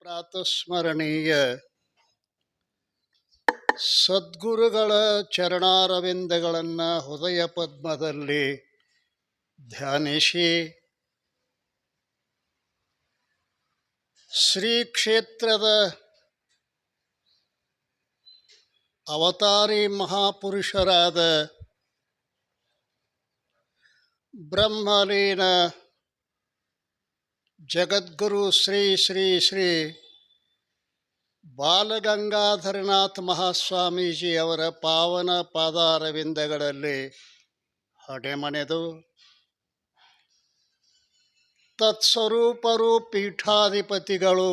ಪ್ರಾತಸ್ಮರಣೀಯ ಸದ್ಗುರುಗಳ ಚರಣಾರವಿಂದಗಳನ್ನು ಹೃದಯ ಪದ್ಮದಲ್ಲಿ ಧ್ಯಾನಿಸಿ ಶ್ರೀ ಕ್ಷೇತ್ರದ ಅವತಾರಿ ಮಹಾಪುರುಷರಾದ ಬ್ರಹ್ಮಲೀನ ಜಗದ್ಗುರು ಶ್ರೀ ಶ್ರೀ ಶ್ರೀ ಬಾಲಗಂಗಾಧರನಾಥ ಮಹಾಸ್ವಾಮೀಜಿಯವರ ಪಾವನ ಪಾದಾರವಿಂದಗಳಲ್ಲಿ ಹಣೆಮಣೆದು ತತ್ಸ್ವರೂಪರು ಪೀಠಾಧಿಪತಿಗಳು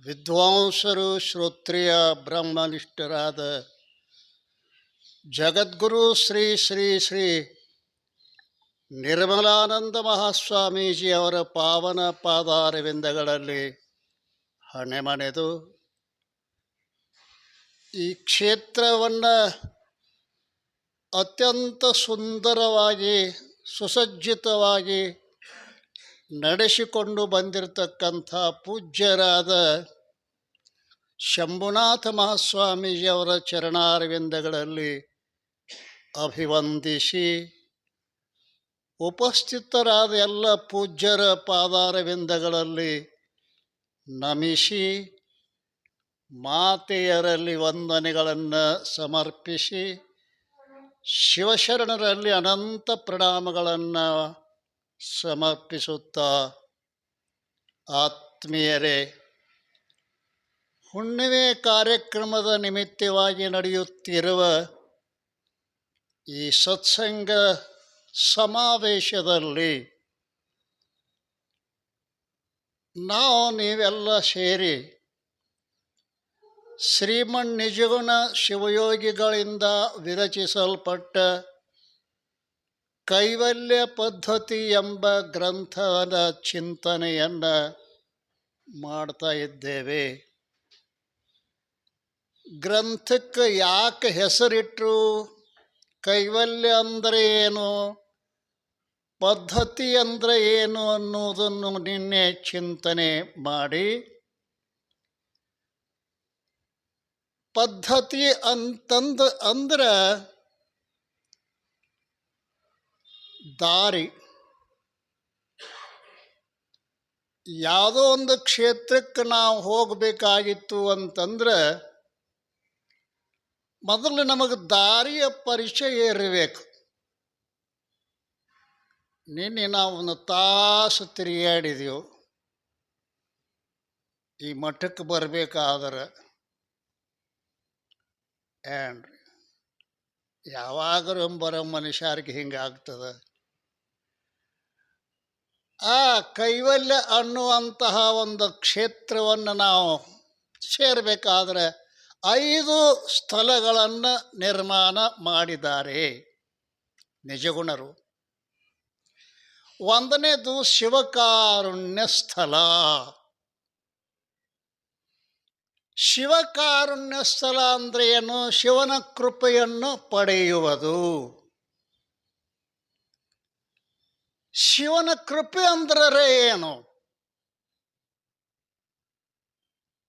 ವಿದ್ವಾಂಸರು ಶ್ರೋತ್ರಿಯ ಬ್ರಹ್ಮನಿಷ್ಠರಾದ ಜಗದ್ಗುರು ಶ್ರೀ ಶ್ರೀ ಶ್ರೀ ನಿರ್ಮಲಾನಂದ ಮಹಾಸ್ವಾಮೀಜಿಯವರ ಪಾವನ ಪಾದಾರವಿಂದಗಳಲ್ಲಿ ಹಣೆಮಣೆದು ಈ ಕ್ಷೇತ್ರವನ್ನು ಅತ್ಯಂತ ಸುಂದರವಾಗಿ ಸುಸಜ್ಜಿತವಾಗಿ ನಡೆಸಿಕೊಂಡು ಬಂದಿರತಕ್ಕಂಥ ಪೂಜ್ಯರಾದ ಶಂಭುನಾಥ ಮಹಾಸ್ವಾಮೀಜಿಯವರ ಚರಣಾರವಿಂದಗಳಲ್ಲಿ ಅಭಿವಂದಿಸಿ ಉಪಸ್ಥಿತರಾದ ಎಲ್ಲ ಪೂಜ್ಯರ ಪಾದಾರವಿಂದಗಳಲ್ಲಿ ನಮಿಸಿ ಮಾತೆಯರಲ್ಲಿ ವಂದನೆಗಳನ್ನು ಸಮರ್ಪಿಸಿ ಶಿವಶರಣರಲ್ಲಿ ಅನಂತ ಪ್ರಣಾಮಗಳನ್ನು ಸಮರ್ಪಿಸುತ್ತಾ, ಆತ್ಮೀಯರೇ, ಹುಣ್ಣಿಮೆ ಕಾರ್ಯಕ್ರಮದ ನಿಮಿತ್ತವಾಗಿ ನಡೆಯುತ್ತಿರುವ ಈ ಸತ್ಸಂಗ ಸಮಾವೇಶದಲ್ಲಿ ನೀವೆಲ್ಲ ಸೇರಿ ಶ್ರೀಮನ್ ನಿಜಗುಣ ಶಿವಯೋಗಿಗಳಿಂದ ವಿರಚಿಸಲ್ಪಟ್ಟ ಕೈವಲ್ಯ ಪದ್ಧತಿ ಎಂಬ ಗ್ರಂಥದ ಚಿಂತನೆಯನ್ನು ಮಾಡ್ತಾ ಇದ್ದೇವೆ. ಗ್ರಂಥಕ್ಕೆ ಯಾಕೆ ಹೆಸರಿಟ್ಟರು, ಕೈವಲ್ಯ ಅಂದರೆ ಏನು, ಪದ್ಧತಿ ಅಂದರೆ ಏನು ಅನ್ನೋದನ್ನು ನಿನ್ನೆ ಚಿಂತನೆ ಮಾಡಿ, ಪದ್ಧತಿ ಅಂದ್ರೆ ದಾರಿ. ಯಾವುದೋ ಒಂದು ಕ್ಷೇತ್ರಕ್ಕೆ ನಾವು ಹೋಗಬೇಕಾಗಿತ್ತು ಅಂತಂದ್ರೆ ಮೊದಲು ನಮಗೆ ದಾರಿಯ ಪರಿಚಯ ಇರಬೇಕು. ನಿನ್ನೆ ನಾವು ಒಂದು ತಾಸು ತಿರುಗಾಡಿದೆವು ಈ ಮಠಕ್ಕೆ ಬರಬೇಕಾದ್ರೆ. ಏನ್ರಿ, ಯಾವಾಗಲೂ ಬರೋ ಮನುಷ್ಯರಿಗೆ ಹಿಂಗಾಗ್ತದೆ. ಆ ಕೈವಲ್ಯ ಅನ್ನುವಂತಹ ಒಂದು ಕ್ಷೇತ್ರವನ್ನು ನಾವು ಸೇರಬೇಕಾದ್ರೆ 5 ಸ್ಥಳಗಳನ್ನು ನಿರ್ಮಾಣ ಮಾಡಿದ್ದಾರೆ ನಿಜಗುಣರು. ಒಂದನೇದು ಶಿವಕಾರುಣ್ಯ ಸ್ಥಳ. ಶಿವಕಾರುಣ್ಯ ಸ್ಥಳ ಅಂದರೆ ಏನು? ಶಿವನ ಕೃಪೆಯನ್ನು ಪಡೆಯುವುದು. ಶಿವನ ಕೃಪೆ ಅಂದರೆ ಏನು?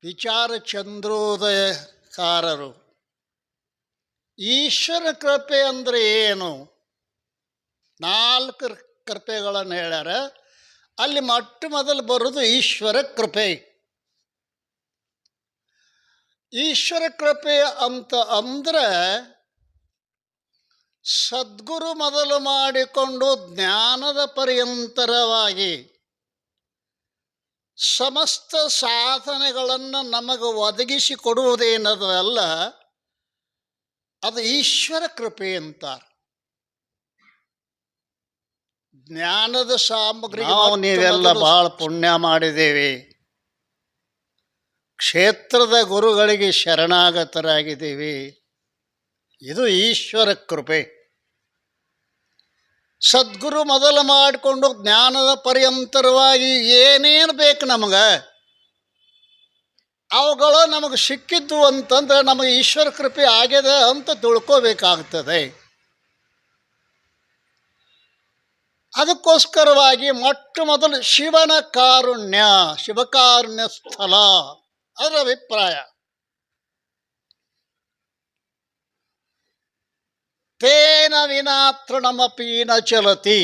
ವಿಚಾರ ಚಂದ್ರೋದಯಕಾರರು ಈಶ್ವರ ಕೃಪೆ ಅಂದರೆ ಏನು 4 ಕೃಪೆಗಳನ್ನು ಹೇಳ್ಯಾರ. ಅಲ್ಲಿ ಮೊದಲು ಬರೋದು ಈಶ್ವರ ಕೃಪೆ. ಈಶ್ವರ ಕೃಪೆ ಅಂತ ಅಂದ್ರೆ ಸದ್ಗುರು ಮೊದಲು ಮಾಡಿಕೊಂಡು ಜ್ಞಾನದ ಪರ್ಯಂತರವಾಗಿ ಸಮಸ್ತ ಸಾಧನೆಗಳನ್ನು ನಮಗೆ ಒದಗಿಸಿ ಕೊಡುವುದೇನದಲ್ಲ, ಅದು ಈಶ್ವರ ಕೃಪೆ ಅಂತಾರೆ. ಜ್ಞಾನದ ಸಾಮಗ್ರಿ ನೀವೆಲ್ಲ ಭಾಳ ಪುಣ್ಯ ಮಾಡಿದ್ದೇವೆ. ಕ್ಷೇತ್ರದ ಗುರುಗಳಿಗೆ ಶರಣಾಗತರಾಗಿದ್ದೀವಿ. ಇದು ಈಶ್ವರ ಕೃಪೆ. ಸದ್ಗುರು ಮೊದಲು ಮಾಡಿಕೊಂಡು ಜ್ಞಾನದ ಪರ್ಯಂತರವಾಗಿ ಏನೇನು ಬೇಕು ನಮಗೆ, ಅವುಗಳು ನಮಗೆ ಸಿಕ್ಕಿದ್ದು ಅಂತಂದ್ರೆ ನಮಗೆ ಈಶ್ವರ ಕೃಪೆ ಆಗಿದೆ ಅಂತ ತಿಳ್ಕೋಬೇಕಾಗ್ತದೆ. ಅದಕ್ಕೋಸ್ಕರವಾಗಿ ಮೊಟ್ಟ ಮೊದಲು ಶಿವನ ಕಾರುಣ್ಯ, ಶಿವಕಾರುಣ್ಯ ಸ್ಥಳ ಅದರ ಅಭಿಪ್ರಾಯ. ತೇನ ವಿನಾ ತೃಣಮಪಿ ನ ಚಲತಿ.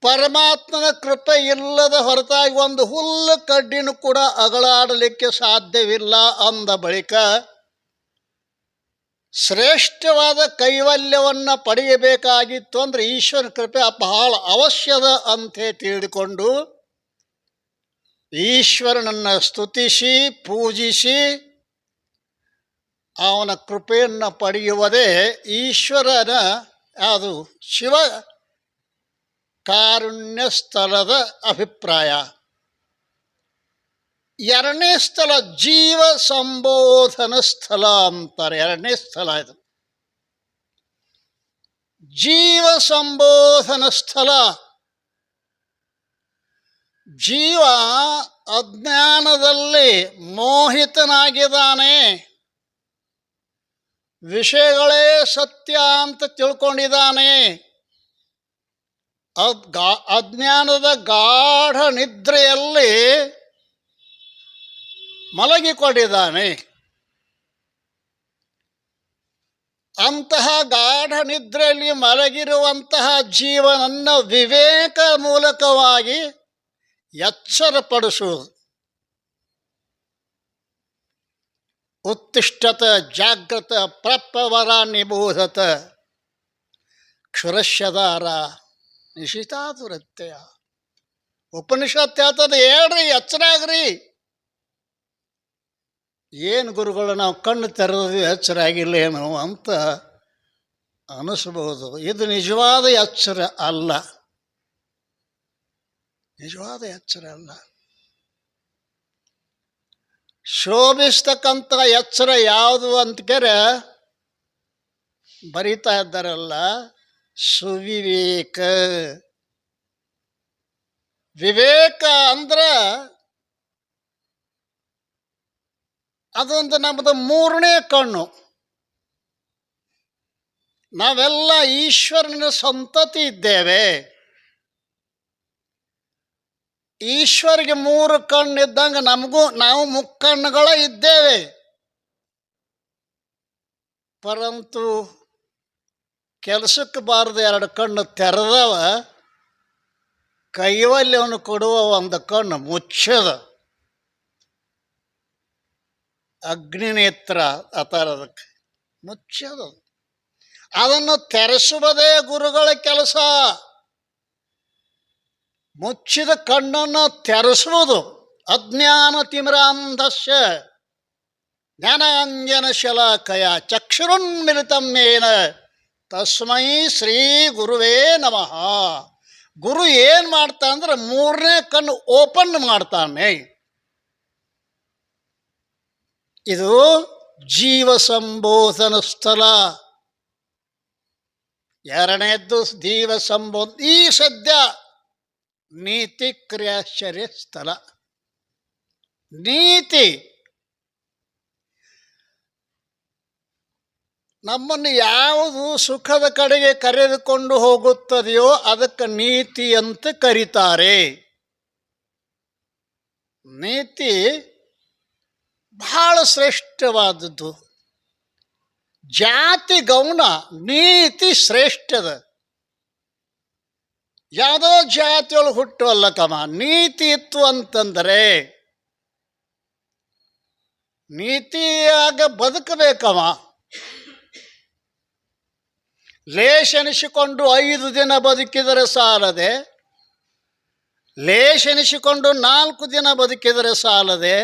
ಪರಮಾತ್ಮನ ಕೃಪೆ ಇಲ್ಲದ ಹೊರತಾಗಿ ಒಂದು ಹುಲ್ಲು ಕಡ್ಡಿನೂ ಕೂಡ ಅಗಳಾಡಲಿಕ್ಕೆ ಸಾಧ್ಯವಿಲ್ಲ ಅಂದ ಬಳಿಕ ಶ್ರೇಷ್ಠವಾದ ಕೈವಲ್ಯವನ್ನು ಪಡೆಯಬೇಕಾಗಿತ್ತು ಅಂದರೆ ಈಶ್ವರನ ಕೃಪೆ ಬಹಳ ಅವಶ್ಯದ ಅಂತೆ ತಿಳಿದುಕೊಂಡು ಈಶ್ವರನನ್ನು ಸ್ತುತಿಸಿ ಪೂಜಿಸಿ ಅವನ ಕೃಪೆಯನ್ನು ಪಡೆಯುವುದೇ ಈಶ್ವರನ ಅದು ಶಿವ ಕಾರುಣ್ಯ ಸ್ಥಳದ ಅಭಿಪ್ರಾಯ. ಎರಡನೇ ಸ್ಥಳ ಜೀವ ಸಂಬೋಧನ ಸ್ಥಳ ಅಂತಾರೆ. ಎರಡನೇ ಸ್ಥಳ ಇದು ಜೀವ ಸಂಬೋಧನ ಸ್ಥಳ. ಜೀವ ಅಜ್ಞಾನದಲ್ಲಿ ಮೋಹಿತನಾಗಿದ್ದಾನೆ, ವಿಷಯಗಳೇ ಸತ್ಯ ಅಂತ ತಿಳ್ಕೊಂಡಿದ್ದಾನೆ, ಅಜ್ಞಾನದ ಗಾಢ ನಿದ್ರೆಯಲ್ಲಿ ಮಲಗಿಕೊಂಡಿದ್ದಾನೆ. ಅಂತಹ ಗಾಢ ನಿದ್ರೆಯಲ್ಲಿ ಮಲಗಿರುವಂತಹ ಜೀವನನ್ನು ವಿವೇಕ ಮೂಲಕವಾಗಿ ಎಚ್ಚರಪಡಿಸುವುದು. ಉತ್ತಿಷ್ಠತ ಜಾಗೃತ ಪ್ರಪ್ರವರ ನಿಬೋಧತ ಕ್ಷುರಶ್ಯದಾರ ನಿಶಿತಾದುರತ್ತೆಯ. ಉಪನಿಷತ್ ಹೇಳ್ತದೆ, ಹೇಳ್ರಿ, ಎಚ್ಚರ ಆಗ್ರಿ. ಏನು ಗುರುಗಳು ನಾವು ಕಣ್ಣು ತೆರೆದು ಎಚ್ಚರ ಆಗಿಲ್ಲ ಏನೋ ಅಂತ ಅನಿಸ್ಬೋದು. ಇದು ನಿಜವಾದ ಎಚ್ಚರ ಅಲ್ಲ, ನಿಜವಾದ ಎಚ್ಚರ ಅಲ್ಲ. ಶೋಭಿಸ್ತಕ್ಕಂಥ ಎಚ್ಚರ ಯಾವುದು ಅಂತಕರೆ ಬರೀತಾ ಇದ್ದಾರಲ್ಲ, ಸುವಿವೇಕ. ವಿವೇಕ ಅಂದ್ರೆ ಅದೊಂದು ನಮ್ಮದು ಮೂರನೇ ಕಣ್ಣು. ನಾವೆಲ್ಲ ಈಶ್ವರನ ಸಂತತಿ ಇದ್ದೇವೆ. ಈಶ್ವರಿಗೆ ಮೂರು ಕಣ್ಣಿದ್ದಂಗೆ ನಾವು ಮುಕ್ಕಣ್ಣುಗಳ ಇದ್ದೇವೆ. ಪರಂತು ಕೆಲಸಕ್ಕೆ ಬಾರದು ಎರಡು ಕಣ್ಣು ತೆರೆದವ, ಕೈವಲ್ಯವನ್ನು ಕೊಡುವ ಒಂದು ಕಣ್ಣು ಮುಚ್ಚದ. ಅಗ್ನಿನೇತ್ರ ಆ ಥರದಕ್ಕೆ ಮುಚ್ಚದ. ಅದನ್ನು ತೆರೆಸುವುದೇ ಗುರುಗಳ ಕೆಲಸ. ಮುಚ್ಚಿದ ಕಣ್ಣನ್ನು ತೆರೆಸುವುದು. ಅಜ್ಞಾನ ತಿಮಿರಾಂಧಸ್ಯ ಜ್ಞಾನಾಂಜನ ಶಲಾಕಯ ಚಕ್ಷುರುನ್ಮಿಲಿತಮೇನ ತಸ್ಮೈ ಶ್ರೀ ಗುರುವೇ ನಮಃ. ಗುರು ಏನು ಮಾಡ್ತಾನೆ ಅಂದ್ರೆ ಮೂರನೇ ಕಣ್ಣು ಓಪನ್ ಮಾಡ್ತಾನೆ. ಇದು ಜೀವ ಸಂಬೋಧನ ಸ್ಥಳ. ಎರಡನೇದ್ದು ಜೀವ ಸಂಬೋಧ. ಈ ಸದ್ಯ ನೀತಿ ಕ್ರಿಯಾಶ್ಚರ್ಯ ಸ್ಥಳ. ನೀತಿ ನಮ್ಮನ್ನು ಯಾವುದು ಸುಖದ ಕಡೆಗೆ ಕರೆದುಕೊಂಡು ಹೋಗುತ್ತದೆಯೋ ಅದಕ್ಕೆ ನೀತಿ ಅಂತ ಕರೀತಾರೆ. ನೀತಿ ಬಹಳ ಶ್ರೇಷ್ಠವಾದದ್ದು. ಜಾತಿ ಗೌಣ, ನೀತಿ ಶ್ರೇಷ್ಠದ. ಯಾವುದೋ ಜಾತಿಯೊಳಗೆ ಹುಟ್ಟುವಲ್ಲ ಕಮ, ನೀತಿ ಇತ್ತು ಅಂತಂದರೆ ನೀತಿಯಾಗ ಬದುಕಬೇಕವ. ಲೇಷನಿಸಿಕೊಂಡು 5 ದಿನ ಬದುಕಿದರೆ ಸಾಲದೆ, ಲೇಷನಿಸಿಕೊಂಡು 4 ದಿನ ಬದುಕಿದರೆ ಸಾಲದೆ,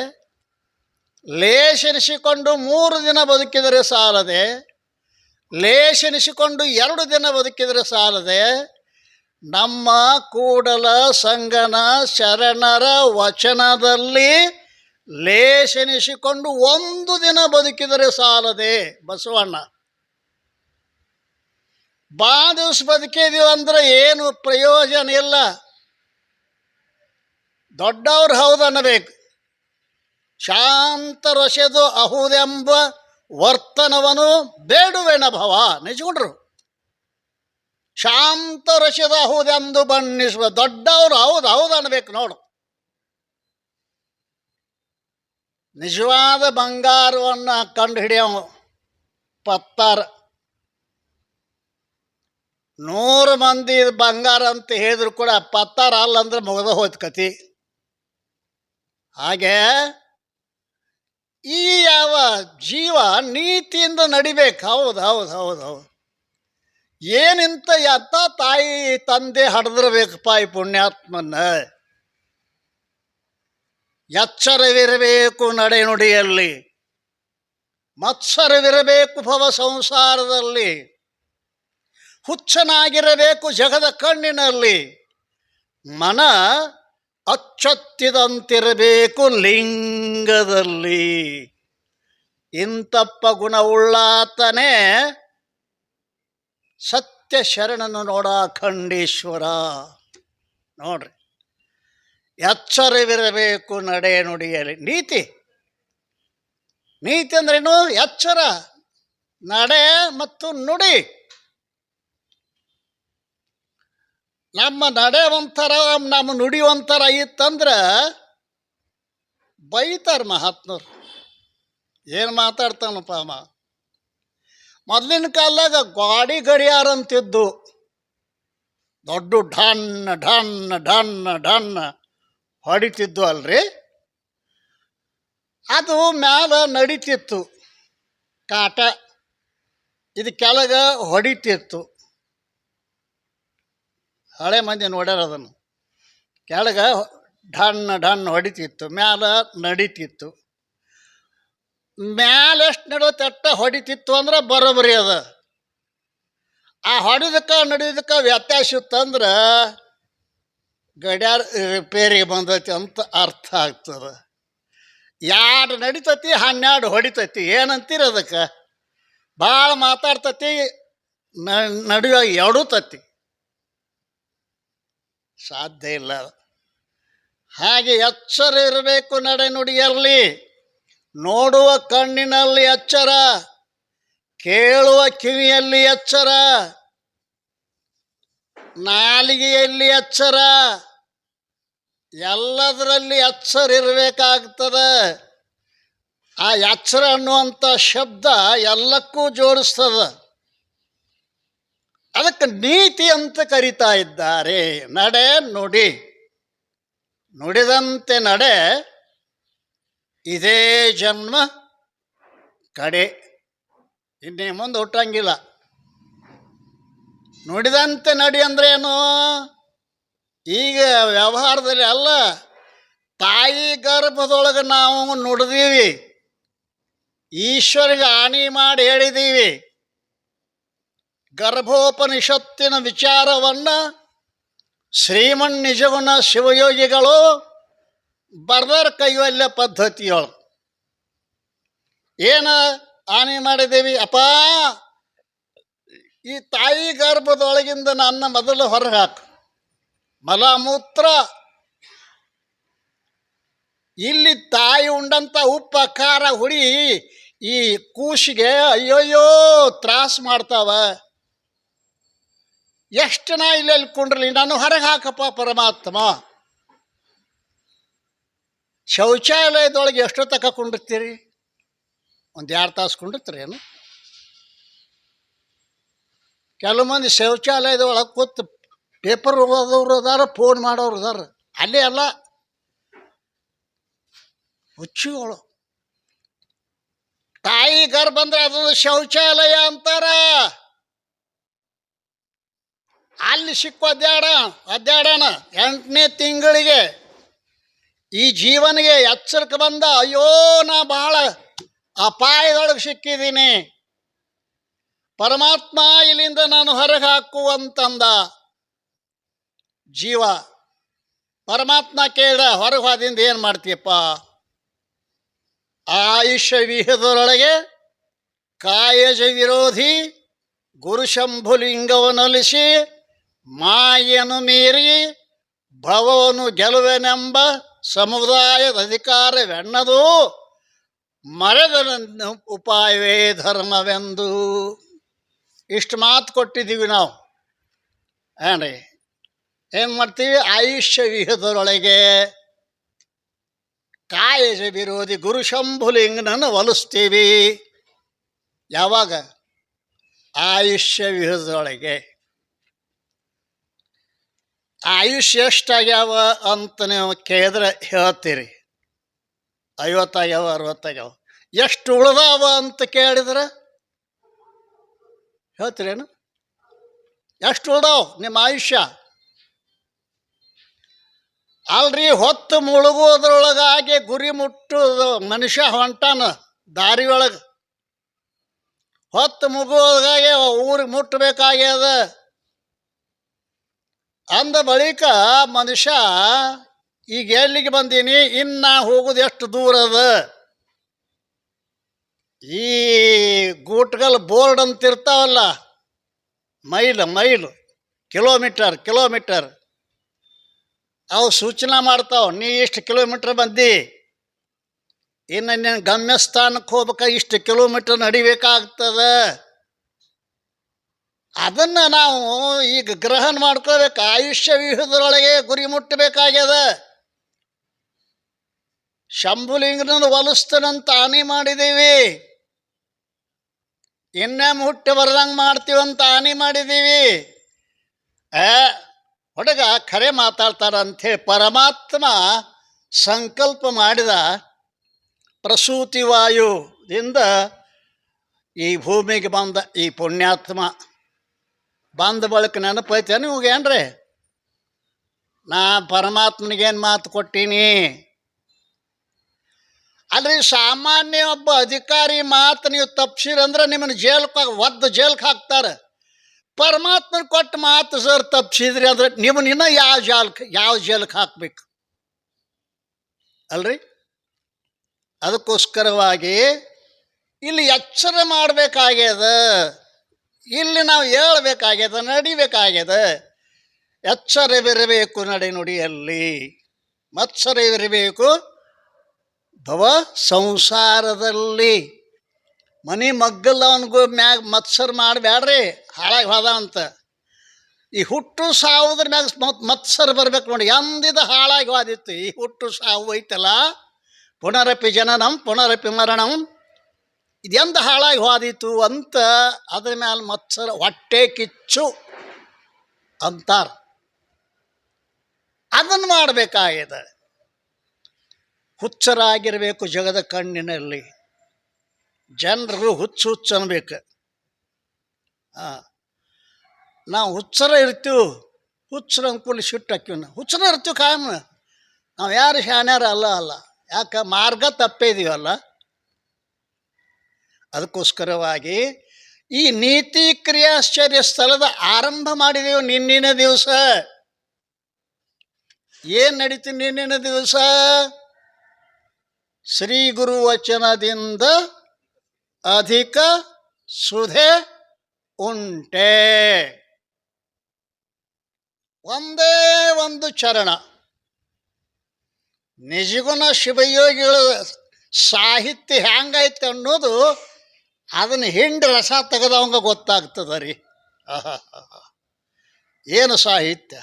ಲೇಷನಿಸಿಕೊಂಡು 3 ದಿನ ಬದುಕಿದರೆ ಸಾಲದೆ, ಲೇಷನಿಸಿಕೊಂಡು 2 ದಿನ ಬದುಕಿದರೆ ಸಾಲದೆ, ನಮ್ಮ ಕೂಡಲ ಸಂಗನ ಶರಣರ ವಚನದಲ್ಲಿ ಲೇಷನಿಸಿಕೊಂಡು 1 ದಿನ ಬದುಕಿದರೆ ಸಾಲದೆ. ಬಸವಣ್ಣ ದಿವಸ ಬದುಕಿದೀವಿ ಅಂದ್ರೆ ಏನು ಪ್ರಯೋಜನ ಇಲ್ಲ. ದೊಡ್ಡವ್ರು ಹೌದು ಅನ್ನಬೇಕು. ಶಾಂತರೊಸೆದು ಅಹುದೆಂಬ ವರ್ತನವನು ಬೇಡುವೆನ ಭವ. ನಿಜಗೊಂಡ್ರು ಶಾಂತ ರಸದ ಹೌದೆಂದು ಬಣ್ಣಿಸುವ. ದೊಡ್ಡವರು ಹೌದು ಹೌದು ಅನ್ಬೇಕು ನೋಡು. ನಿಜವಾದ ಬಂಗಾರವನ್ನು ಕಂಡು ಹಿಡಿಯೋ ಪತ್ತಾರ. 100 ಮಂದಿ ಬಂಗಾರ ಅಂತ ಹೇಳಿದ್ರು ಕೂಡ ಪತ್ತಾರ ಅಲ್ಲಂದ್ರೆ ಮುಗಿದ ಹೋಯ್ತು ಕತಿ. ಹಾಗೆ ಈ ಯಾವ ಜೀವ ನೀತಿಯಿಂದ ನಡಿಬೇಕು. ಹೌದು ಹೌದು ಹೌದು ಹೌದು. ಏನಿಂತ ಎತ್ತ ತಾಯಿ ತಂದೆ ಹಡ್ದಿರ್ಬೇಕಪ್ಪ ಈ ಪುಣ್ಯಾತ್ಮನ್ನ. ಎಚ್ಚರವಿರಬೇಕು ನಡೆ ನುಡಿಯಲ್ಲಿ, ಮತ್ಸರವಿರಬೇಕು ಭವ ಸಂಸಾರದಲ್ಲಿ, ಹುಚ್ಚನಾಗಿರಬೇಕು ಜಗದ ಕಣ್ಣಿನಲ್ಲಿ, ಮನ ಅಚ್ಚೊತ್ತಿದಂತಿರಬೇಕು ಲಿಂಗದಲ್ಲಿ. ಇಂತಪ್ಪ ಗುಣವುಳ್ಳಾತನೇ ಸತ್ಯ ಶರಣನು ನೋಡ ಖಂಡೀಶ್ವರ. ನೋಡ್ರಿ, ಎಚ್ಚರವಿರಬೇಕು ನಡೆ ನುಡಿಯಲ್ಲಿ. ನೀತಿ ನೀತಿ ಅಂದ್ರೇನು? ಎಚ್ಚರ, ನಡೆ ಮತ್ತು ನುಡಿ. ನಮ್ಮ ನಡೆ ಒಂಥರ, ನಮ್ಮ ನುಡಿ ಒಂಥರ ಇತ್ತಂದ್ರೆ ಬೈತಾರೆ ಮಹಾತ್ಮರು. ಏನು ಮಾತಾಡ್ತಾನಪ್ಪ ಅವ. ಮೊದಲಿನ ಕಾಲದಾಗ ಗಾಡಿ ಗಡಿಯಾರ ಅಂತಿದ್ದು, ದೊಡ್ಡ ಢನ್ ಢನ್ ಢನ್ ಢನ್ ಹೊಡಿತಿದ್ದು ಅಲ್ರಿ. ಅದು ಮ್ಯಾಲ ನಡೀತಿತ್ತು ಕಾಟ, ಇದು ಕೆಳಗ ಹೊಡಿತಿತ್ತು. ಹಳೆ ಮಂದಿ ನೋಡ್ಯಾರ ಅದನ್ನು. ಕೆಳಗ ಢನ್ ಢನ್ ಹೊಡಿತಿತ್ತು, ಮ್ಯಾಲ ನಡೀತಿತ್ತು. ಮ್ಯಾಲ ಎಷ್ಟು ನಡೋತಟ್ಟ ಹೊಡಿತಿತ್ತು ಅಂದ್ರೆ ಬರೋಬ್ಬರಿ ಅದ. ಆ ಹೊಡಿದಕ್ಕೆ ನಡೆಯೋದಕ್ಕೆ ವ್ಯತ್ಯಾಸ ಇತ್ತಂದ್ರೆ ಗಡಿಯಾರ ರಿಪೇರಿ ಬಂದೈತಿ ಅಂತ ಅರ್ಥ ಆಗ್ತದೆ. 2 ನಡಿತತಿ, 12 ಹೊಡಿತೈತಿ. ಏನಂತೀರ ಅದಕ್ಕೆ? ಭಾಳ ಮಾತಾಡ್ತತಿ, ನಡೆಯೋ ಎಡುತ್ತತಿ. ಸಾಧ್ಯ ಇಲ್ಲ. ಹಾಗೆ ಎಚ್ಚರ ಇರಬೇಕು ನಡೆ ನುಡಿಯಲ್ಲಿ, ನೋಡುವ ಕಣ್ಣಿನಲ್ಲಿ ಎಚ್ಚರ, ಕೇಳುವ ಕಿವಿಯಲ್ಲಿ ಎಚ್ಚರ, ನಾಲಿಗೆಯಲ್ಲಿ ಎಚ್ಚರ, ಎಲ್ಲದರಲ್ಲಿ ಎಚ್ಚರ ಇರಬೇಕಾಗ್ತದೆ. ಆ ಎಚ್ಚರ ಅನ್ನುವಂಥ ಶಬ್ದ ಎಲ್ಲಕ್ಕೂ ಜೋಡಿಸ್ತದೆ. ಅದಕ್ಕೆ ನೀತಿ ಅಂತ ಕರಿತಾ ಇದ್ದಾರೆ. ನಡೆ ನುಡಿ, ನುಡಿದಂತೆ ನಡೆ, ಇದೇ ಜನ್ಮ ಕಡೆ, ಇನ್ನೇ ಮುಂದೆ ಹುಟ್ಟಂಗಿಲ್ಲ. ನುಡಿದಂತೆ ನಡಿ ಅಂದ್ರೆ ಏನು? ಈಗ ವ್ಯವಹಾರದಲ್ಲಿ ಅಲ್ಲ, ತಾಯಿ ಗರ್ಭದೊಳಗೆ ನಾವು ನುಡಿದೀವಿ, ಈಶ್ವರಿಗೆ ಆಣಿ ಮಾಡಿ ಹೇಳಿದ್ದೀವಿ. ಗರ್ಭೋಪನಿಷತ್ತಿನ ವಿಚಾರವನ್ನು ಶ್ರೀಮನ್ ನಿಜಗುಣ ಶಿವಯೋಗಿಗಳು ಬರ್ದರ್ ಕೈವಲ್ಯ ಪದ್ಧತಿಯೊಳು ಏನು ಆಣಿ ಮಾಡಿದ್ದೀವಿ? ಅಪ್ಪ, ಈ ತಾಯಿ ಗರ್ಭದೊಳಗಿಂದ ನನ್ನ ಮೊದಲು ಹೊರಗೆ ಹಾಕು. ಮಲಮೂತ್ರ ಇಲ್ಲಿ ತಾಯಿ ಉಂಡಂಥ ಉಪ್ಪ ಖಾರ ಹುಡಿ ಈ ಕೂಸಿಗೆ ಅಯ್ಯೋಯ್ಯೋ ತ್ರಾಸ ಮಾಡ್ತಾವ. ಎಷ್ಟು ನಾ ಇಲ್ಲೆಲ್ಲಿ ಕುಂಡ್ರಲಿ, ನಾನು ಹೊರಗೆ ಹಾಕಪ್ಪ ಪರಮಾತ್ಮ. ಶೌಚಾಲಯದೊಳಗೆ ಎಷ್ಟೋ ತಕ ಕುಂಡಿರ್ತೀರಿ? 1-2 ತಾಸು ಕುಂಡಿರ್ತೀರಿ ಏನು? ಕೆಲವು ಮಂದಿ ಶೌಚಾಲಯದೊಳಗೆ ಕೂತು ಪೇಪರ್ ಓದೋರು ಅದಾರ, ಫೋನ್ ಮಾಡೋರು ಅದಾರ. ಅಲ್ಲೇ ಅಲ್ಲ, ಹುಚ್ಚಿಗಳು. ತಾಯಿ ಗರ್ಭ ಬಂದ್ರೆ ಅದೊಂದು ಶೌಚಾಲಯ ಅಂತಾರ. ಅಲ್ಲಿ ಸಿಕ್ಕು ಅಡ್ಡಾಡೋಣ 8ನೇ ತಿಂಗಳಿಗೆ ಈ ಜೀವನಿಗೆ ಎಚ್ಚರಿಕೆ ಬಂದ, ಅಯ್ಯೋ ನಾ ಬಹಳ ಅಪಾಯದೊಳಗೆ ಸಿಕ್ಕಿದ್ದೀನಿ, ಪರಮಾತ್ಮ ಇಲ್ಲಿಂದ ನಾನು ಹೊರಗೆ ಹಾಕುವಂತಂದ ಜೀವ. ಪರಮಾತ್ಮ ಕೇಳ, ಹೊರಗೆ ಹೋದಿಂದ ಏನು ಮಾಡ್ತೀಯಪ್ಪ? ಆಯುಷ್ಯ ವಿಹದರೊಳಗೆ ಕಾಯಜ ವಿರೋಧಿ ಗುರುಶಂಭುಲಿಂಗವನೊಲಿಸಿ ಮಾಯನು ಮೀರಿ ಭವವನ್ನು ಗೆಲುವೆನೆಂಬ ಸಮುದಾಯದ ಅಧಿಕಾರವೆನ್ನದು ಮರೆದ ಉಪಾಯವೇ ಧರ್ಮವೆಂದು. ಇಷ್ಟು ಮಾತು ಕೊಟ್ಟಿದ್ದೀವಿ ನಾವು. ಏನ್ರಿ ಏನು ಮಾಡ್ತೀವಿ? ಆಯುಷ್ಯ ವಿಹದರೊಳಗೆ ಕಾಯಜ ವಿರೋಧಿ ಗುರು ಶಂಭುಲಿಂಗನನ್ನು ಒಲಿಸ್ತೀವಿ. ಯಾವಾಗ? ಆಯುಷ್ಯ ವಿಹದರೊಳಗೆ. ಆಯುಷ್ಯ ಎಷ್ಟಾಗ್ಯಾವ ಅಂತ ನೀವು ಕೇಳಿದ್ರೆ ಹೇಳ್ತೀರಿ 50 ಆಗ್ಯಾವ 60 ಆಗ್ಯಾವ. ಎಷ್ಟು ಉಳ್ದಾವ ಅಂತ ಕೇಳಿದ್ರೆ ಹೇಳ್ತೀರೇನು? ಎಷ್ಟು ಉಳ್ದಾವ ನಿಮ್ಮ ಆಯುಷ್ಯ? ಅಲ್ರಿ, ಹೊತ್ತು ಮುಳುಗೋದ್ರೊಳಗಾಗಿ ಗುರಿ ಮುಟ್ಟು ಮನುಷ್ಯ ಹೊಂಟಾನ ದಾರಿ ಒಳಗೆ. ಹೊತ್ತು ಮುಗೋದಾಗೆ ಊರಿಗೆ ಮುಟ್ಟಬೇಕಾಗ್ಯದ. ಅಂದ ಬಳಿಕ ಮನುಷ್ಯ ಈಗ ಎಲ್ಲಿಗೆ ಬಂದೀನಿ, ಇನ್ನು ಹೋಗೋದು ಎಷ್ಟು ದೂರ ಅದ? ಈ ಗೂಟ್ಗಲ್ ಬೋರ್ಡ್ ಅಂತಿರ್ತಾವಲ್ಲ, ಮೈಲು ಕಿಲೋಮೀಟರ್ ಅವು ಸೂಚನೆ ಮಾಡ್ತಾವ, ನೀ ಇಷ್ಟು ಕಿಲೋಮೀಟ್ರ್ ಬಂದು ಇನ್ನು ನೀನು ಗಮ್ಯಸ್ಥಾನಕ್ಕೆ ಹೋಗ್ಬೇಕಾ ಇಷ್ಟು ಕಿಲೋಮೀಟ್ರ್ ನಡಿಬೇಕಾಗ್ತದೆ. ಅದನ್ನು ನಾವು ಈಗ ಗ್ರಹಣ ಮಾಡ್ಕೋಬೇಕು. ಆಯುಷ್ಯ ವ್ಯೂಹದೊಳಗೆ ಗುರಿ ಮುಟ್ಟಬೇಕಾಗ್ಯದ. ಶಂಭುಲಿಂಗನನ್ನು ಒಲಿಸ್ತಾನಂತ ಆನೆ ಮಾಡಿದ್ದೀವಿ, ಇನ್ನೊಮ್ಮೆ ಹುಟ್ಟಿ ಬರ್ದಂಗೆ ಮಾಡ್ತೀವಂತ ಆನೆ ಮಾಡಿದ್ದೀವಿ. ಹುಡುಗ ಖರೆ ಮಾತಾಡ್ತಾರ ಅಂಥೇಳಿ ಪರಮಾತ್ಮ ಸಂಕಲ್ಪ ಮಾಡಿದ. ಪ್ರಸೂತಿ ವಾಯುದಿಂದ ಈ ಭೂಮಿಗೆ ಬಂದ ಈ ಪುಣ್ಯಾತ್ಮ ಬಂದ ಬಳಿಕ ನೆನಪೈತೆ ನಿಮಗೇನ್ರಿ? ನಾ ಪರಮಾತ್ಮನಿಗೇನು ಮಾತು ಕೊಟ್ಟೀನಿ? ಅಲ್ರಿ, ಸಾಮಾನ್ಯ ಒಬ್ಬ ಅಧಿಕಾರಿ ಮಾತು ನೀವು ತಪ್ಪಿಸಿರಂದ್ರೆ ನಿಮ್ಮನ್ನು ಜೇಲ್ಗೆ ಹಾಕ್ತಾರೆ. ಪರಮಾತ್ಮನ ಕೊಟ್ಟು ಮಾತು ಸರ್ ತಪ್ಪಿಸಿದ್ರಿ ಅಂದ್ರೆ ನಿಮ್ಮನ್ನ ಯಾವ ಜೇಲ್ಗೆ ಹಾಕ್ಬೇಕು ಅಲ್ರಿ? ಅದಕ್ಕೋಸ್ಕರವಾಗಿ ಇಲ್ಲಿ ಎಚ್ಚರ ಮಾಡಬೇಕಾಗ್ಯದ. ಇಲ್ಲಿ ನಾವು ಹೇಳ್ಬೇಕಾಗ್ಯದ, ನಡಿಬೇಕಾಗ್ಯದ. ಎಚ್ಚರವಿರಬೇಕು ನಡೆ ನುಡಿಯಲ್ಲಿ, ಮತ್ಸರವಿರಬೇಕು ಭವ ಸಂಸಾರದಲ್ಲಿ. ಮನೆ ಮಗ್ಗಲ್ಲ ಅವನಿಗೂ ಮ್ಯಾಗ ಮತ್ಸರ ಮಾಡಬೇಡ್ರಿ, ಹಾಳಾಗಿ ಹೋದ ಅಂತ. ಈ ಹುಟ್ಟು ಸಾವುದ್ರ ಮ್ಯಾಗ ಮತ್ಸರ ಬರ್ಬೇಕು ನೋಡಿ. ಎಂದಿದ ಹಾಳಾಗಿ ಹೋದಿತ್ತು ಈ ಹುಟ್ಟು ಸಾವು ಐತಲ್ಲ, ಪುನರಪಿ ಜನನಂ ಪುನರಪಿ ಮರಣಂ, ಇದೆಂದ ಹಾಳಾಗಿ ಹೋದಿತ್ತು ಅಂತ ಅದ್ರ ಮ್ಯಾಲ ಮತ್ಸರ, ಹೊಟ್ಟೆ ಕಿಚ್ಚು ಅಂತಾರ. ಅದನ್ನು ಮಾಡಬೇಕಾಗಿದೆ. ಹುಚ್ಚರಾಗಿರಬೇಕು ಜಗದ ಕಣ್ಣಿನಲ್ಲಿ. ಜನರು ಹುಚ್ಚು ಅನ್ಬೇಕು. ನಾವು ಹುಚ್ಚರ ಇರ್ತೀವಿ, ಹುಚ್ಚರ ಅಂದ್ಕೂಲಿ ಸಿಟ್ಟು ಹಾಕಿವಿ. ನಾವು ಹುಚ್ಚರ ಇರ್ತೀವಿ ಕಾಯಂ. ನಾವು ಯಾರು ಶಾಣ್ಯಾರ ಅಲ್ಲ. ಯಾಕೆ? ಮಾರ್ಗ ತಪ್ಪೇ ಇದೀವಲ್ಲ. ಅದಕ್ಕೋಸ್ಕರವಾಗಿ ಈ ನೀತಿ ಕ್ರಿಯಾಶ್ಚರ್ಯ ಸ್ಥಳದ ಆರಂಭ ಮಾಡಿದೆವು ನಿನ್ನಿನ ದಿವಸ. ಏನು ನಡೀತು ನಿನ್ನಿನ ದಿವಸ? ಶ್ರೀ ಗುರು ವಚನದಿಂದ ಅಧಿಕ ಸುಧೆ ಉಂಟೆ. ಒಂದೇ ಒಂದು ಚರಣ. ನಿಜಗುಣ ಶಿವಯೋಗಿಗಳ ಸಾಹಿತ್ಯ ಹೆಂಗೈತೆ ಅನ್ನೋದು ಅದನ್ನು ಹಿಂಡಿ ರಸ ತೆಗೆದವಂಗ ಗೊತ್ತಾಗ್ತದ ರೀ. ಏನು ಸಾಹಿತ್ಯ!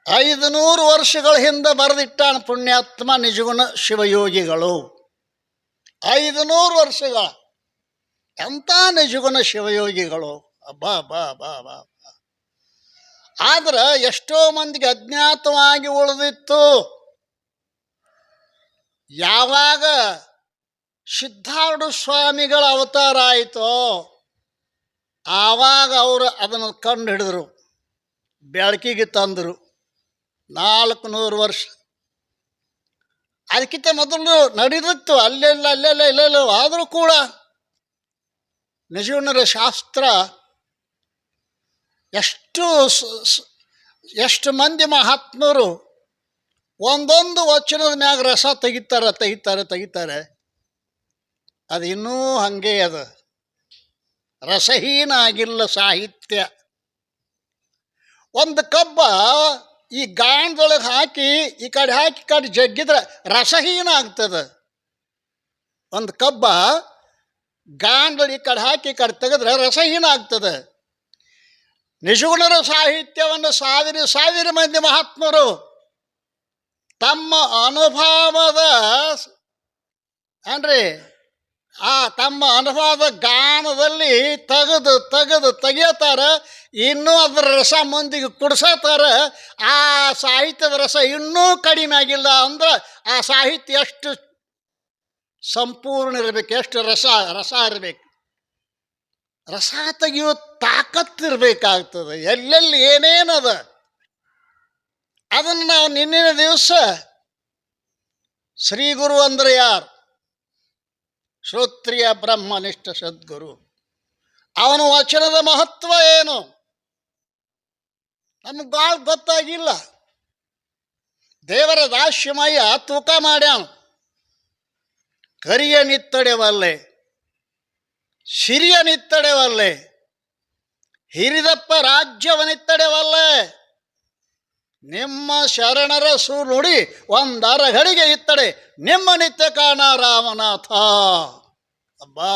500 ವರ್ಷಗಳ ಹಿಂದೆ ಬರೆದಿಟ್ಟಾನ ಪುಣ್ಯಾತ್ಮ ನಿಜಗುಣ ಶಿವಯೋಗಿಗಳು. 500 ವರ್ಷಗಳ ಎಂಥ ನಿಜಗುಣ ಶಿವಯೋಗಿಗಳು! ಅಬ್ಬಾ ಬಾ ಬಾ ಬಾ. ಆದ್ರೆ ಎಷ್ಟೋ ಮಂದಿಗೆ ಅಜ್ಞಾತವಾಗಿ ಉಳಿದಿತ್ತು. ಯಾವಾಗ ಸಿದ್ಧಾರೂಢ ಸ್ವಾಮಿಗಳ ಅವತಾರ ಆಯಿತೋ ಆವಾಗ ಅವರು ಅದನ್ನು ಕಂಡು ಹಿಡಿದ್ರು, ಬೆಳಕಿಗೆ ತಂದರು. 400 ವರ್ಷ ಅದಕ್ಕಿಂತ ಮೊದಲು ನಡೆದಿತ್ತು, ಅಲ್ಲೆಲ್ಲ. ಆದರೂ ಕೂಡ ನಿಜಗುಣರ ಶಾಸ್ತ್ರ ಎಷ್ಟು ಮಂದಿ ಮಹಾತ್ಮರು ಒಂದೊಂದು ವಚನದ ಮ್ಯಾಗ ರಸ ತೆಗಿತಾರೆ. ಅದು ಇನ್ನೂ ಹಂಗೆ ಅದ, ರಸಹೀನ ಆಗಿಲ್ಲ ಸಾಹಿತ್ಯ. ಒಂದು ಕಬ್ಬ ಈ ಗಾಣದೊಳಗೆ ಹಾಕಿ ಈ ಕಡೆ ಜಗ್ಗಿದ್ರೆ ರಸಹೀನ ಆಗ್ತದೆ. ಒಂದು ಕಬ್ಬ ಗಾಣದೊಳಗೆ ಈ ಕಡೆ ಹಾಕಿ ಈ ಕಡೆ ತೆಗೆದ್ರೆ ರಸಹೀನ ಆಗ್ತದೆ. ನಿಜಗುಣರ ಸಾಹಿತ್ಯವನ್ನು ಸಾವಿರ ಮಂದಿ ಮಹಾತ್ಮರು ತಮ್ಮ ಅನುಭವದ ಅಂದರೆ ತಮ್ಮ ಅನುಭವದ ಗಾನದಲ್ಲಿ ತೆಗಿತಾರ. ಇನ್ನೂ ಅದರ ರಸ ಮಂದಿಗೆ ಕುಡಿಸತ್ತಾರ. ಆ ಸಾಹಿತ್ಯದ ರಸ ಇನ್ನೂ ಕಡಿಮೆ ಆಗಿಲ್ಲ ಅಂದ್ರೆ ಆ ಸಾಹಿತ್ಯ ಎಷ್ಟು ಸಂಪೂರ್ಣ ಇರಬೇಕು, ಎಷ್ಟು ರಸ ಇರಬೇಕು. ರಸ ತೆಗೆಯೋ ತಾಕತ್ತಿರ್ಬೇಕಾಗ್ತದೆ. ಎಲ್ಲೆಲ್ಲಿ ಏನೇನದ ಅದನ್ನು ನಾವು ನಿನ್ನಿನ ದಿವಸ ಶ್ರೀ ಗುರು ಅಂದರೆ ಯಾರು? ಶ್ರೋತ್ರಿಯ ಬ್ರಹ್ಮನಿಷ್ಠ ಸದ್ಗುರು. ಅವನ ವಚನದ ಮಹತ್ವ ಏನು ನಮಗೆ ಭಾಳ ಗೊತ್ತಾಗಿಲ್ಲ. ದೇವರ ದಾಸ್ಯಮಯ್ಯ ತೂಕ ಮಾಡ್ಯಾನ. ಕರಿಯ ನಿತ್ತಡೆವಲ್ಲೆ, ಸಿರಿಯ ನಿತ್ತಡೆವಲ್ಲೆ, ಹಿರಿದಪ್ಪ ರಾಜ್ಯವನಿತ್ತಡೆವಲ್ಲೆ. ನಿಮ್ಮ ಶರಣರ ನುಡಿ ಒಂದರಗಳಿಗೆ ಇತ್ತಡೆ, ನಿಮ್ಮ ನಿತ್ಯ ಕಾಣ ರಾಮನಾಥ. ಅಬ್ಬಾ,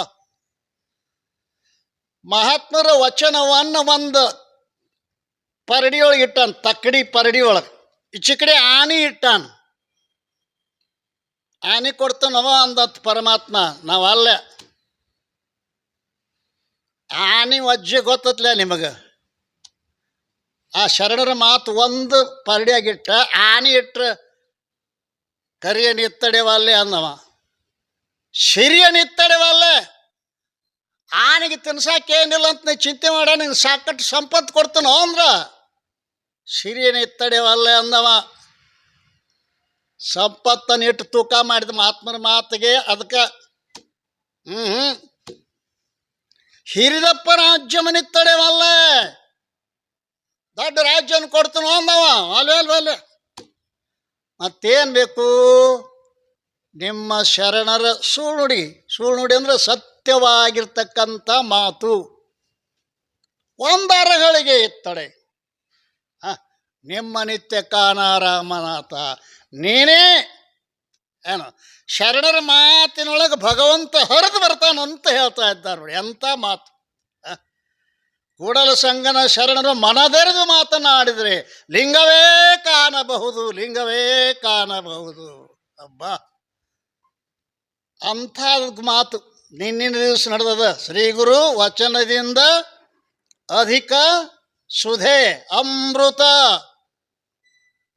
ಮಹಾತ್ಮರ ವಚನವನ್ನು ಒಂದು ಪರಡಿಯೊಳಗೆ ಇಟ್ಟಾನ, ತಕ್ಕಡಿ ಪರಡಿಯೊಳಗೆ. ಈಚೆ ಕಡೆ ಆನೆ ಇಟ್ಟಾನ. ಆನೆ ಕೊಡ್ತಾನವ ಅಂದತ್ ಪರಮಾತ್ಮ. ನಾವಲ್ಲ, ಆನೆ ವಜ್ಜೆ ಗೊತ್ತತ್ಲ ನಿಮಗೆ. ಆ ಶರಣರ ಮಾತು ಒಂದು ಪರಡಿಯಾಗಿಟ್ಟ, ಆನೆ ಇಟ್ರೆ ಕರಿಯ ನಿತ್ತಡೆವಲ್ಲೆ ಅಂದವ, ಸಿರಿಯ ನಿತ್ತಡೆವಲ್ಲೆ. ಆನೆಗೆ ತಿನ್ಸಾಕೇನಿಲ್ಲ ಅಂತ ನೀ ಚಿಂತೆ ಮಾಡ, ನಿಂಗೆ ಸಾಕಷ್ಟು ಸಂಪತ್ತು ಕೊಡ್ತಾನೋ ಅಂದ್ರ ಸಿರಿಯ ನಿತ್ತಡೆವಲ್ಲೆ ಅಂದವ. ಸಂಪತ್ತನ್ನು ಇಟ್ಟು ತೂಕ ಮಾಡಿದ ಮಹಾತ್ಮನ ಮಾತಿಗೆ ಅದಕ್ಕೆ ಹಿರಿದಪ್ಪ ರಾಜ್ಯಮನಿತ್ತಡೆವಲ್ಲೆ, ದೊಡ್ಡ ರಾಜ್ಯನ ಕೊಡ್ತಾನೋ ಅಂದವ. ಅಲ್ವೇ ಮತ್ತೇನು ಬೇಕು? ನಿಮ್ಮ ಶರಣರ ಸುಳ್ನುಡಿ. ಸುಳ್ನುಡಿ ಅಂದರೆ ಸತ್ಯವಾಗಿರ್ತಕ್ಕಂಥ ಮಾತು. ಒಂದರಗಳಿಗೆ ಇತ್ತಡೆ, ನಿಮ್ಮ ನಿತ್ಯ ಕಾಣ ರಾಮನಾಥ. ನೀನೇ ಏನು ಶರಣರ ಮಾತಿನೊಳಗೆ ಭಗವಂತ ಹರಿದು ಬರ್ತಾನಂತ ಹೇಳ್ತಾ ಇದ್ದಾರೆ ನೋಡಿ. ಎಂಥ ಮಾತು! ಕೂಡಲ ಸಂಗನ ಶರಣರು ಮನದೆರೆದು ಮಾತನಾಡಿದರೆ ಲಿಂಗವೇ ಕಾಣಬಹುದು, ಲಿಂಗವೇ ಕಾಣಬಹುದು. ಅಬ್ಬಾ, ಅಂಥ ಮಾತು ನಿನ್ನಿನ ದಿವಸ ನಡೆದದ. ಶ್ರೀ ಗುರು ವಚನದಿಂದ ಅಧಿಕ ಸುಧೆ ಅಮೃತ,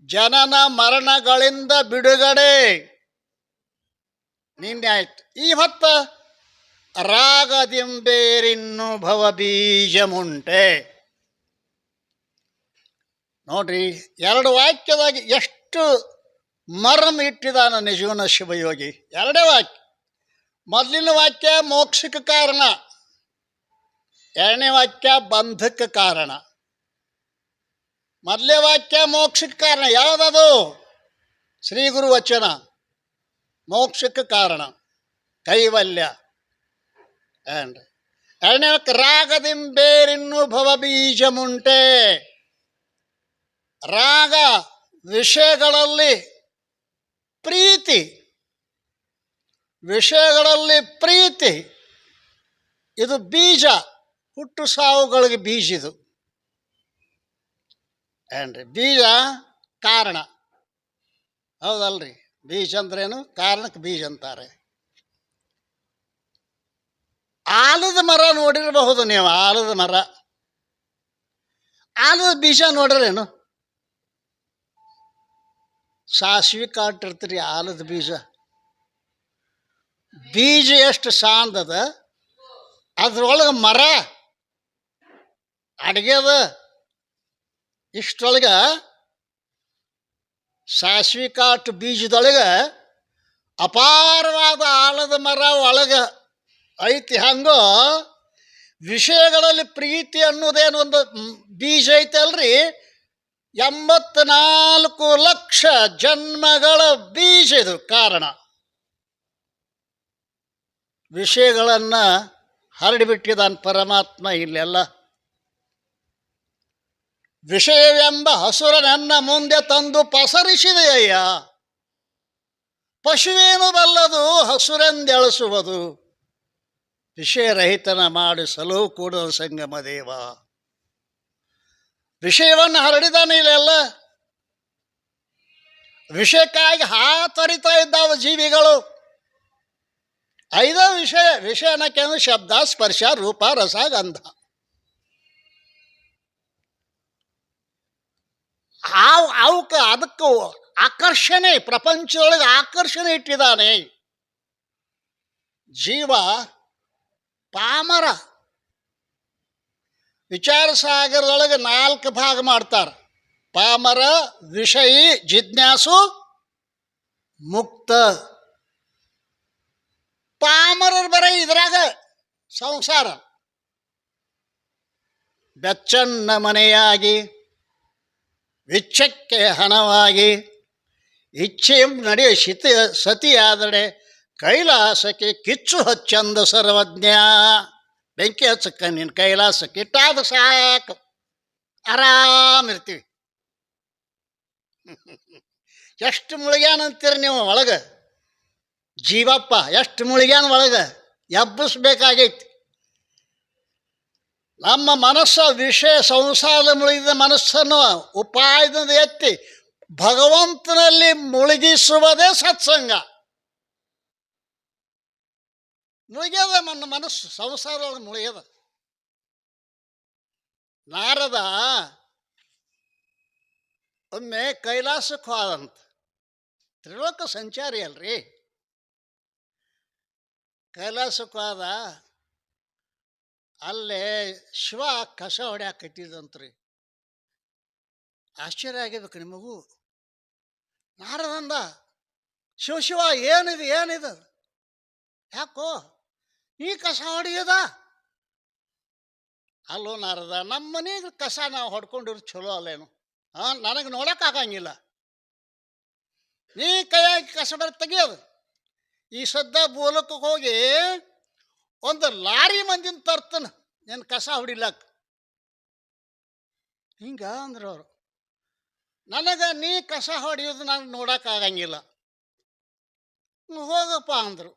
ಜನನ ಮರಣಗಳಿಂದ ಬಿಡುಗಡೆ ನಿನ್ನೆ ಆಯ್ತು. ಈ ಹೊತ್ತ ರಾಗದಿಂಬೇರಿನ್ನು ಭವ ಬೀಜ ಮುಂಟೆ. ನೋಡ್ರಿ, ಎರಡು ವಾಕ್ಯದಾಗ ಎಷ್ಟು ಮರ್ಮ ಇಟ್ಟಿದಾನ ನಿಜಗುಣ ಶಿವಯೋಗಿ. ಎರಡೇ ವಾಕ್ಯ. ಮೊದಲಿನ ವಾಕ್ಯ ಮೋಕ್ಷಕ್ಕೆ ಕಾರಣ, ಎರಡನೇ ವಾಕ್ಯ ಬಂಧಕ್ಕೆ ಕಾರಣ. ಮೊದಲೇ ವಾಕ್ಯ ಮೋಕ್ಷಕ್ಕೆ ಕಾರಣ. ಯಾವುದದು? ಶ್ರೀ ಗುರು ವಚನ. ಮೋಕ್ಷಕ್ಕೆ ಕಾರಣ ಕೈವಲ್ಯ. ಏನ್ರಿ? ಎರಡನೇ ವಾಕ್ಯ ರಾಗದಿಂಬೇರಿನ್ನು ಭವ ಬೀಜ ಮುಂಟೆ. ರಾಗ ವಿಷಯಗಳಲ್ಲಿ ಪ್ರೀತಿ, ವಿಷಯಗಳಲ್ಲಿ ಪ್ರೀತಿ ಇದು ಬೀಜ. ಹುಟ್ಟು ಸಾವುಗಳಿಗೆ ಬೀಜ ಇದು. ಏನ್ರಿ? ಬೀಜ ಕಾರಣ, ಹೌದಲ್ರಿ? ಬೀಜ ಅಂದ್ರೇನು? ಕಾರಣಕ್ಕೆ ಬೀಜ ಅಂತಾರೆ. ಆಲದ ಮರ ನೋಡಿರಬಹುದು ನೀವು. ಆಲದ ಮರ, ಆಲದ ಬೀಜ ನೋಡ್ರೇನು? ಸಾಸಿವೆ ಕಾಟಿರ್ತೀರಿ, ಆಲದ ಬೀಜ. ಬೀಜ ಎಷ್ಟು ಸಾಂದದ, ಅದ್ರೊಳಗೆ ಮರ ಅಡಿಗೆದ. ಇಷ್ಟೊಳಗೆ ಸಾಸಿವೆ ಕಾಟು ಬೀಜದೊಳಗೆ ಅಪಾರವಾದ ಆಲದ ಮರ ಒಳಗೆ ಐತಿ. ಹಂಗೋ ವಿಷಯಗಳಲ್ಲಿ ಪ್ರೀತಿ ಅನ್ನೋದೇನು ಒಂದು ಬೀಜ ಐತೆ ಅಲ್ರಿ. 84 ಲಕ್ಷ ಜನ್ಮಗಳ ಬೀಜ ಇದು. ಕಾರಣ ವಿಷಯಗಳನ್ನು ಹರಡಿಬಿಟ್ಟಿದ್ದಾನೆ ಪರಮಾತ್ಮ ಇಲ್ಲೆಲ್ಲ. ವಿಷಯವೆಂಬ ಹಸುರನನ್ನ ಮುಂದೆ ತಂದು ಪಸರಿಸಿದೆಯಯ್ಯ. ಪಶುವೇನು ಬಲ್ಲದು ಹಸುರೆಂದೆಳಸುವುದು, ವಿಷಯರಹಿತನ ಮಾಡಿಸಲು ಕೂಡಲ ಸಂಗಮ ದೇವ. ವಿಷಯವನ್ನು ಹರಡಿದಾನೆ ಇಲ್ಲೆಲ್ಲ. ವಿಷಯಕ್ಕಾಗಿ ಹಾತೊರಿತಾ ಇದ್ದಾವ ಜೀವಿಗಳು. ಐದೋ ವಿಷಯ. ವಿಷಯ ಅನ್ನಕ್ಕೆ ಶಬ್ದ, ಸ್ಪರ್ಶ, ರೂಪ, ರಸ, ಗಂಧ. ಅವಕ್ಕೆ ಅದಕ್ಕೂ ಆಕರ್ಷಣೆ, ಪ್ರಪಂಚದೊಳಗೆ ಆಕರ್ಷಣೆ ಇಟ್ಟಿದ್ದಾನೆ. ಜೀವ ಪಾಮರ. ವಿಚಾರ ಸಾಗರದೊಳಗೆ 4 ಭಾಗ ಮಾಡ್ತಾರೆ: ಪಾಮರ, ವಿಷಯಿ, ಜಿಜ್ಞಾಸು, ಮುಕ್ತ. ಪಾಮರರು ಬರೀ ಇದ್ರಾಗ ಸಂಸಾರ. ಬೆಚ್ಚನ್ನ ಮನೆಯಾಗಿ, ವಿಚ್ಛಕ್ಕೆ ಹಣವಾಗಿ, ಇಚ್ಛೆ ನಡೆಯ ಸತಿಯಾದಡೆ ಕೈಲಾಸಕ್ಕೆ ಕಿಚ್ಚು ಹಚ್ಚಂದ ಸರ್ವಜ್ಞ. ಬೆಂಕಿ ಹಚ್ಚಕ್ಕ ನಿನ್ನ ಕೈಲಾಸಕ್ಕೆ ಇಟ್ಟಾದ ಸಾಕು, ಆರಾಮಿರ್ತೀವಿ. ಎಷ್ಟು ಮುಳುಗ್ಯಾನಂತೀರಿ ನೀವು ಒಳಗೆ? ಜೀವಪ್ಪ ಎಷ್ಟು ಮುಳುಗ್ಯಾನ ಒಳಗೆ? ಎಬ್ಬಿಸ್ಬೇಕಾಗೈತಿ. ನಮ್ಮ ಮನಸ್ಸ ವಿಷಯ ಸಂಸಾರದ ಮುಳುಗಿದ ಮನಸ್ಸನ್ನು ಉಪಾಯದಿಂದ ಎತ್ತಿ ಭಗವಂತನಲ್ಲಿ ಮುಳುಗಿಸುವುದೇ ಸತ್ಸಂಗ. ಮುಳುಗ್ಯದ ನನ್ನ ಮನಸ್ಸು ಸಂಸಾರದೊಳಗೆ ಮುಳುಗ್ಯದ. ನಾರದ ಒಮ್ಮೆ ಕೈಲಾಸಕ್ಕೆ ಹೋದಂತ. ತ್ರಿಲೋಕ ಸಂಚಾರಿ ಅಲ್ರಿ. ಕೈಲಾಸಕ್ಕೆ ಹೋದ. ಅಲ್ಲೇ ಶಿವ ಕಸ ಹೊಡ್ಯಾಕತ್ತಿದಂತ್ರಿ. ಆಶ್ಚರ್ಯ ಆಗಿರ್ಬೇಕು ನಿಮಗೂ. ನಾರದಂದ, ಶಿವ ಶಿವ ಏನಿದೆ ಏನಿದೆ? ಯಾಕೋ ನೀ ಕಸ ಹೊಡೆಯದ? ಅಲ್ಲೋ ನಾರದ, ನಮ್ಮ ಮನೆಗೆ ಕಸ ನಾವು ಹೊಡ್ಕೊಂಡಿರೋದು ಚಲೋ ಅಲ್ಲೇನು? ನನಗೆ ನೋಡೋಕ್ಕಾಗಂಗಿಲ್ಲ. ನೀ ಕೈಯಾಗಿ ಕಸ ಬರ ತೆಗಿಯೋದು. ಈ ಸದ್ದ ಬೋಲಕ್ಕೆ ಹೋಗಿ ಒಂದು ಲಾರಿ ಮಂದಿನ ತರ್ತಾನ ನೀನು ಕಸ ಹೊಡಿಲಕ್ಕ. ಹಿಂಗ ಅಂದ್ರೆ ಅವರು, ನನಗೆ ನೀ ಕಸ ಹೊಡೆಯೋದು ನನಗೆ ನೋಡೋಕ್ಕಾಗಂಗಿಲ್ಲ, ಹೋಗಪ್ಪ ಅಂದರು.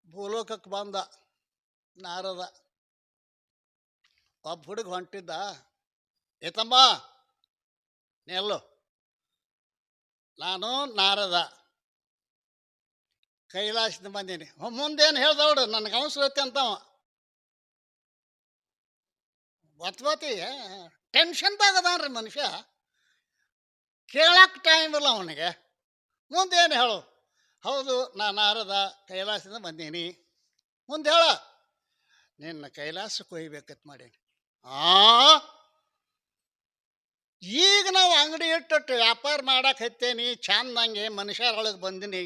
ಭೂಲೋಕಕ್ಕೆ ಬಂದ ನಾರದ. ಒಬ್ಬ ಹುಡುಗ ಹೊಂಟಿದ್ದ. ಏತಮ್ಮ ಎಲ್ಲೋ, ನಾನು ನಾರದ ಕೈಲಾಸದಿಂದ ಬಂದೀನಿ. ಮುಂದೇನು ಹೇಳ್ದವಡು ನನಗೆ ಅವಸರತ್ತೆ ಅಂತವ. ಬತ್ಬತಿ ಟೆನ್ಷನ್ದಾಗದಾನ್ರಿ ಮನುಷ್ಯ, ಕೇಳಕ್ಕೆ ಟೈಮ್ ಇಲ್ಲ ಅವನಿಗೆ. ಮುಂದೇನು ಹೇಳು? ಹೌದು, ನಾನು ನಾರದ ಕೈಲಾಸದಿಂದ ಬಂದೀನಿ. ಮುಂದೆ ಹೇಳ. ನಿನ್ನ ಕೈಲಾಸಕ್ಕೆ ಒಯ್ಬೇಕತ್ ಮಾಡೀನಿ. ಈಗ ನಾವು ಅಂಗಡಿ ಇಟ್ಟು ವ್ಯಾಪಾರ ಮಾಡಕ್ಕೆ ಹತ್ತೇನಿ, ಚಂದಂಗೆ ಮನುಷ್ಯರೊಳಗೆ ಬಂದಿನಿ.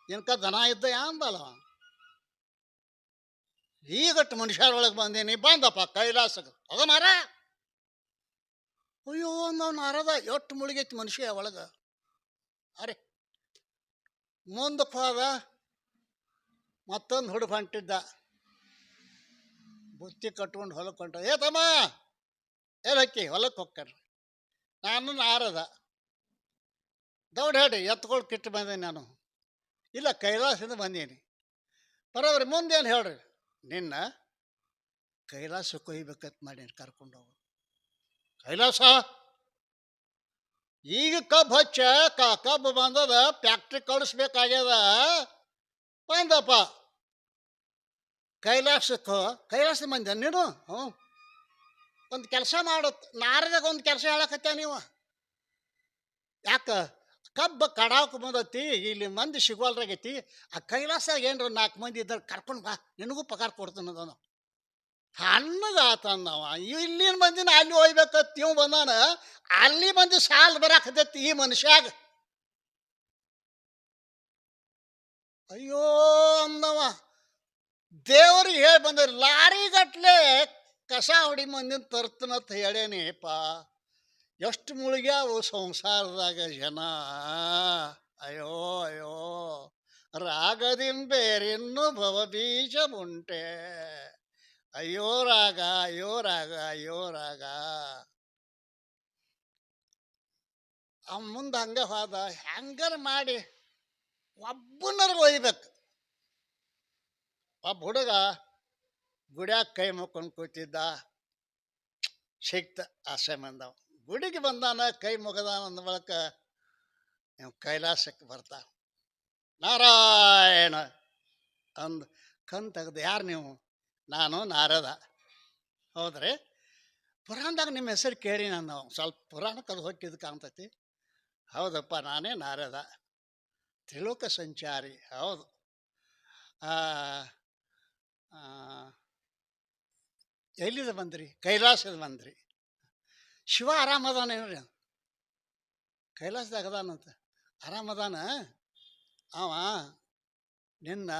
ಇನ್ಕ ದನ ಇದ್ದ ಅಂದಲ್ಲ, ಈಗಟ್ಟು ಮನುಷ್ಯರೊಳಗೆ ಬಂದೀನಿ. ಬಂದಪ್ಪ ಕೈಲಾಸಕ್ಕೆ ಹೋಗ ಮಾರ. ಅಯ್ಯೋ ನಾವು ನಾರದ ಎಷ್ಟು ಮುಳುಗೈತಿ ಮನುಷ್ಯ ಒಳಗೆ. ಅರೆ ಮುಂದಕ್ಕೆ ಹೋದ. ಮತ್ತೊಂದು ಹುಡುಗ ಹೊಂಟಿದ್ದ. ಬುತ್ತಿ ಕಟ್ಕೊಂಡು ಹೊಲಕ್ಕೆ ಹೊಂಟ. ತಮ್ಮ ಎಲ್ಲಕ್ಕಿ ಹೊಲಕ್ಕೆ ಹೋಗ್ತಾರ್ರಿ. ನಾನು ನಾರದ ದೌಡ್ ಹೇಳಿ ಎತ್ಕೊಂಡು ಕಿಟ್ಟು ಬಂದೀನಿ. ನಾನು ಇಲ್ಲ ಕೈಲಾಸದಿಂದ ಬಂದೀನಿ. ಬರೋಬ್ರಿ, ಮುಂದೇನು ಹೇಳ್ರಿ? ನಿನ್ನ ಕೈಲಾಸಕ್ಕೆ ಒಯ್ಬೇಕಂತ ಮಾಡೀನಿ, ಕರ್ಕೊಂಡು ಹೋಗು. ಕೈಲಾಸ ಈಗ ಕಬ್ಬು ಹಚ್ಚ ಕಬ್ಬು ಬಂದದ, ಫ್ಯಾಕ್ಟ್ರಿ ಕಳಿಸ್ಬೇಕಾಗ್ಯದ. ಬಂದಪ್ಪ ಕೈಲಾಸಕ್ಕೆ. ಕೈಲಾಸ ಬಂದ ನೀನು? ಹ್ಞೂ. ಒಂದು ಕೆಲಸ ಮಾಡತ್, ನಾರದಾಗ ಒಂದು ಕೆಲಸ ಹೇಳಕತ್ತ ನೀವು. ಯಾಕೆ? ಕಬ್ಬು ಕಡಾವಕ್ಕೆ ಬಂದತಿ, ಇಲ್ಲಿ ಮಂದಿ ಸಿಗೋಲ್ರಾಗೈತಿ. ಆ ಕೈಲಾಸಾಗ ಏನ್ರ 4 ಮಂದಿ ಇದ್ದಾರೆ, ಕರ್ಕೊಂಡು ಬಾ, ನಿನಗೂ ಪಗಾರ ಕೊಡ್ತಾನ ಅದನ್ನು. ಹಣ್ಣಗಾತಂದವ. ಇಲ್ಲಿನ ಮಂದಿನ ಅಲ್ಲಿ ಹೋಗ್ಬೇಕತ್ ಇವ್ ಬಂದಾನ. ಅಲ್ಲಿ ಮಂದಿ ಸಾಲ ಬರಾಕತೈತಿ ಈ ಮನುಷ್ಯಾಗ. ಅಯ್ಯೋ ಅಂದವ. ದೇವ್ರಿಗೆ ಹೇಳಿ ಬಂದ್ರಿ, ಲಾರಿಗಟ್ಲೆ ಕಸ ಹೊಡಿ ಮಂದಿನ ತರ್ತನಂತ ಹೇಳೇನಿಪ್ಪ. ಎಷ್ಟು ಮುಳುಗ್ಯಾವು ಸಂಸಾರದಾಗ ಜನ. ಅಯ್ಯೋ ಅಯ್ಯೋ, ರಾಗದಿನ್ ಬೇರಿನ್ನು ಭವ ಬೀಜ ಉಂಟೆ. ಅಯ್ಯೋ ರಾಗ, ಅಯ್ಯೋ ರಾಗ, ಅಯ್ಯೋ ರಾಗ. ಅವ ಮುಂದೆ ಹಂಗ ಹೋದ. ಹೆಂಗಾರ ಮಾಡಿ ಒಬ್ಬನರ್ಗ ಒಯ್ಬೇಕು. ಒಬ್ಬ ಹುಡುಗ ಗುಡ್ಯಾಗ ಕೈ ಮುಕ್ಕೊಂಡು ಕೂತಿದ್ದ. ಸಿಕ್ತ ಆಸೆ ಬಂದವ. ಗುಡಿಗೆ ಬಂದಾನ, ಕೈ ಮುಗದಾನ ಅಂದ ಬಳಕ ನೀವು ಕೈಲಾಸಕ್ಕೆ ಬರ್ತಾವ. ನಾರಾಯಣ ಅಂದು ಕಣ್ ತೆಗ್ದು, ಯಾರು ನೀವು? ನಾನು ನಾರದ. ಹೌದ್ರಿ? ಪುರಾಣದಾಗ ನಿಮ್ಮ ಹೆಸರು ಕೇಳಿ ನಾನು ಸ್ವಲ್ಪ ಪುರಾಣಕ್ಕೆ ಅದು ಹೋಗಿದ್ದು ಕಾಣ್ತೈತಿ. ಹೌದಪ್ಪ, ನಾನೇ ನಾರದ, ತ್ರಿಲೋಕ ಸಂಚಾರಿ. ಹೌದು. ಆ, ಆ, ಎಲ್ಲಿದ ಬಂದ್ರಿ? ಕೈಲಾಸದ ಬಂದ್ರಿ. ಶಿವ ಆರಾಮದಾನೇನ್ರಿ? ಕೈಲಾಸದಾಗ ಅದಾನಂತ. ಆರಾಮದಾನ. ಅವ ನಿನ್ನ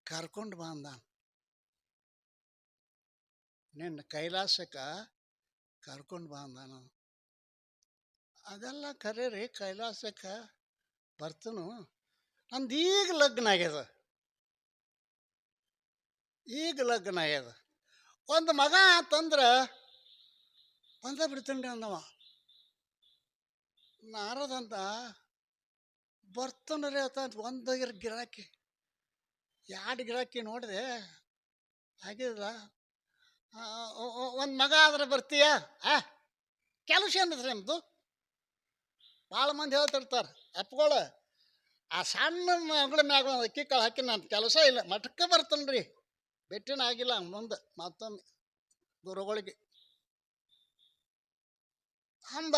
ಕರ್ಕೊಂಡು ಬಂದ, ನಿನ್ನ ಕೈಲಾಸಕ್ಕೆ ಕರ್ಕೊಂಡು ಬಂದಾನು. ಅದೆಲ್ಲ ಖರೆ ರೀ, ಕೈಲಾಸಕ್ಕೆ ಬರ್ತನು. ನಂದು ಈಗ ಲಗ್ನ ಆಗ್ಯದ, ಈಗ ಲಗ್ನ ಆಗ್ಯದ. ಒಂದು ಮಗ ಅಂತಂದ್ರೆ ಬಂದ ಬಿಡ್ತೀನಿ ಅಂದವ. ನಾರದಂತ ಬರ್ತಾನ ರೀ ಅಂತ ಒಂದು ಗಿರಾಕಿ, ಎರಡು ಗಿರಾಕಿ ನೋಡಿದೆ ಆಗಿಲ್ಲ. ಒಂದು ಮಗ ಆದ್ರೆ ಬರ್ತೀಯ? ಕೆಲಸ ಏನದ್ರಿ ನಿಮ್ಮದು? ಭಾಳ ಮಂದಿ ಹೇಳ್ತಿರ್ತಾರೆ, ಅಪ್ಗಳು ಆ ಸಣ್ಣ ಮಗಳ ಮ್ಯಾಗ ಒಂದು ಅಕ್ಕಿ ಕಾಳು ಹಾಕಿ ನನ್ನ ಕೆಲಸ ಇಲ್ಲ, ಮಠಕ್ಕೆ ಬರ್ತಾನೆ ರೀ, ಭೇಟಿನ ಆಗಿಲ್ಲ ಮುಂದೆ ಮತ್ತೊಮ್ಮೆ ಗುರುಗಳಿಗೆ ಅಂದ.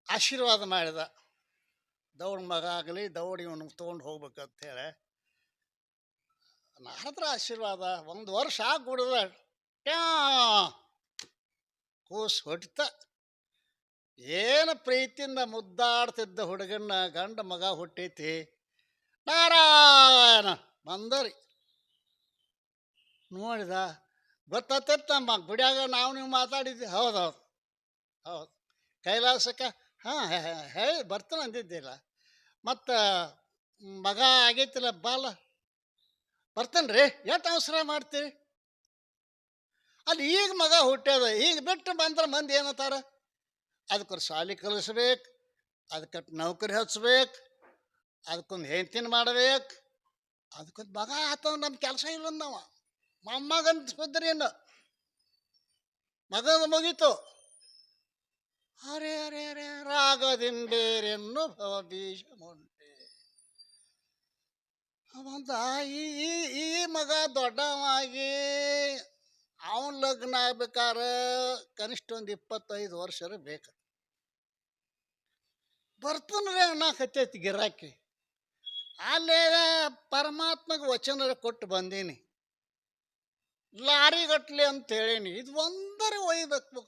ಆಶೀರ್ವಾದ ಮಾಡಿದ, ದೌಡ್ ಮಗ ಆಗಲಿ, ದೌಡ್ ಇವನು ತೊಗೊಂಡು ಹೋಗ್ಬೇಕಂತ ಹೇಳಿ. ನಾರದ್ರ ಆಶೀರ್ವಾದ. ಒಂದು ವರ್ಷ ಗುಡಿದ ಕೂಸು ಹೊಡಿತ. ಏನು ಪ್ರೀತಿಯಿಂದ ಮುದ್ದಾಡ್ತಿದ್ದ ಹುಡುಗನ್ನ ಗಂಡ ಮಗ ಹುಟ್ಟೈತಿ. ನಾರಾಯಣ ಬಂದರಿ ನೋಡಿದ, ಗೊತ್ತಾಗ್ತೈತೆ ನಮ್ಮ ಗುಡಿಯಾಗ ನಾವು ನೀವು ಮಾತಾಡಿದ್ವಿ. ಹೌದೌದು ಹೌದು, ಕೈಲಾಸಕ್ಕೆ ಹೇಳಿ ಬರ್ತಾನೆ ಅಂದಿದ್ದಿಲ್ಲ. ಮತ್ತು ಮಗ ಆಗೈತಿಲ್ಲ, ಬಾಲ ಬರ್ತಾನೆ ರೀ, ಎಷ್ಟು ಅವಸರ ಮಾಡ್ತೀರಿ? ಅಲ್ಲಿ ಈಗ ಮಗ ಹುಟ್ಟ್ಯದ, ಈಗ ಬಿಟ್ಟು ಬಂದ್ರೆ ಮಂದಿ ಏನತ್ತಾರ? ಅದಕ್ಕೊಂದು ಶಾಲೆ ಕಲಿಸ್ಬೇಕು, ಅದಕ್ಕೆ ನೌಕರಿ ಹಚ್ಬೇಕು, ಅದಕ್ಕೊಂದು ಹೆಂಡ್ತಿನ ಮಾಡ್ಬೇಕು, ಅದಕ್ಕೊಂದು ಮಗ ಆತವ. ನಮ್ಮ ಕೆಲಸ ಇಲ್ಲ ನಾವು ಮೊಮ್ಮಗನ್ ಸುದ್ರಿನ ಮಗನ ಮುಗೀತು. ಅರೆ ಅರೆ ಅರೆ ರಾಗದಿಂಬೇರೆನ್ನು ಭವ ಬೀಜ ಮುಂಟೆ ಅವಂತ. ಈ ಈ ಈ ಮಗ ದೊಡ್ಡವಾಗಿ ಅವನ ಲಗ್ನ ಆಗ್ಬೇಕಾದ್ರೆ ಕನಿಷ್ಠ ಒಂದು 25 ವರ್ಷ ಬೇಕು. ಬರ್ತಾನೆ ಅನ್ನಕತ್ತೈತಿ ಗಿರಾಕಿ. ಅಲ್ಲೇ ಪರಮಾತ್ಮಗೆ ವಚನ ಕೊಟ್ಟು ಬಂದೀನಿ, ಲಾರಿಗಟ್ಲೆ ಅಂತ ಹೇಳೀನಿ, ಇದು ಒಂದರೆ ಒಯ್ಬೇಕು.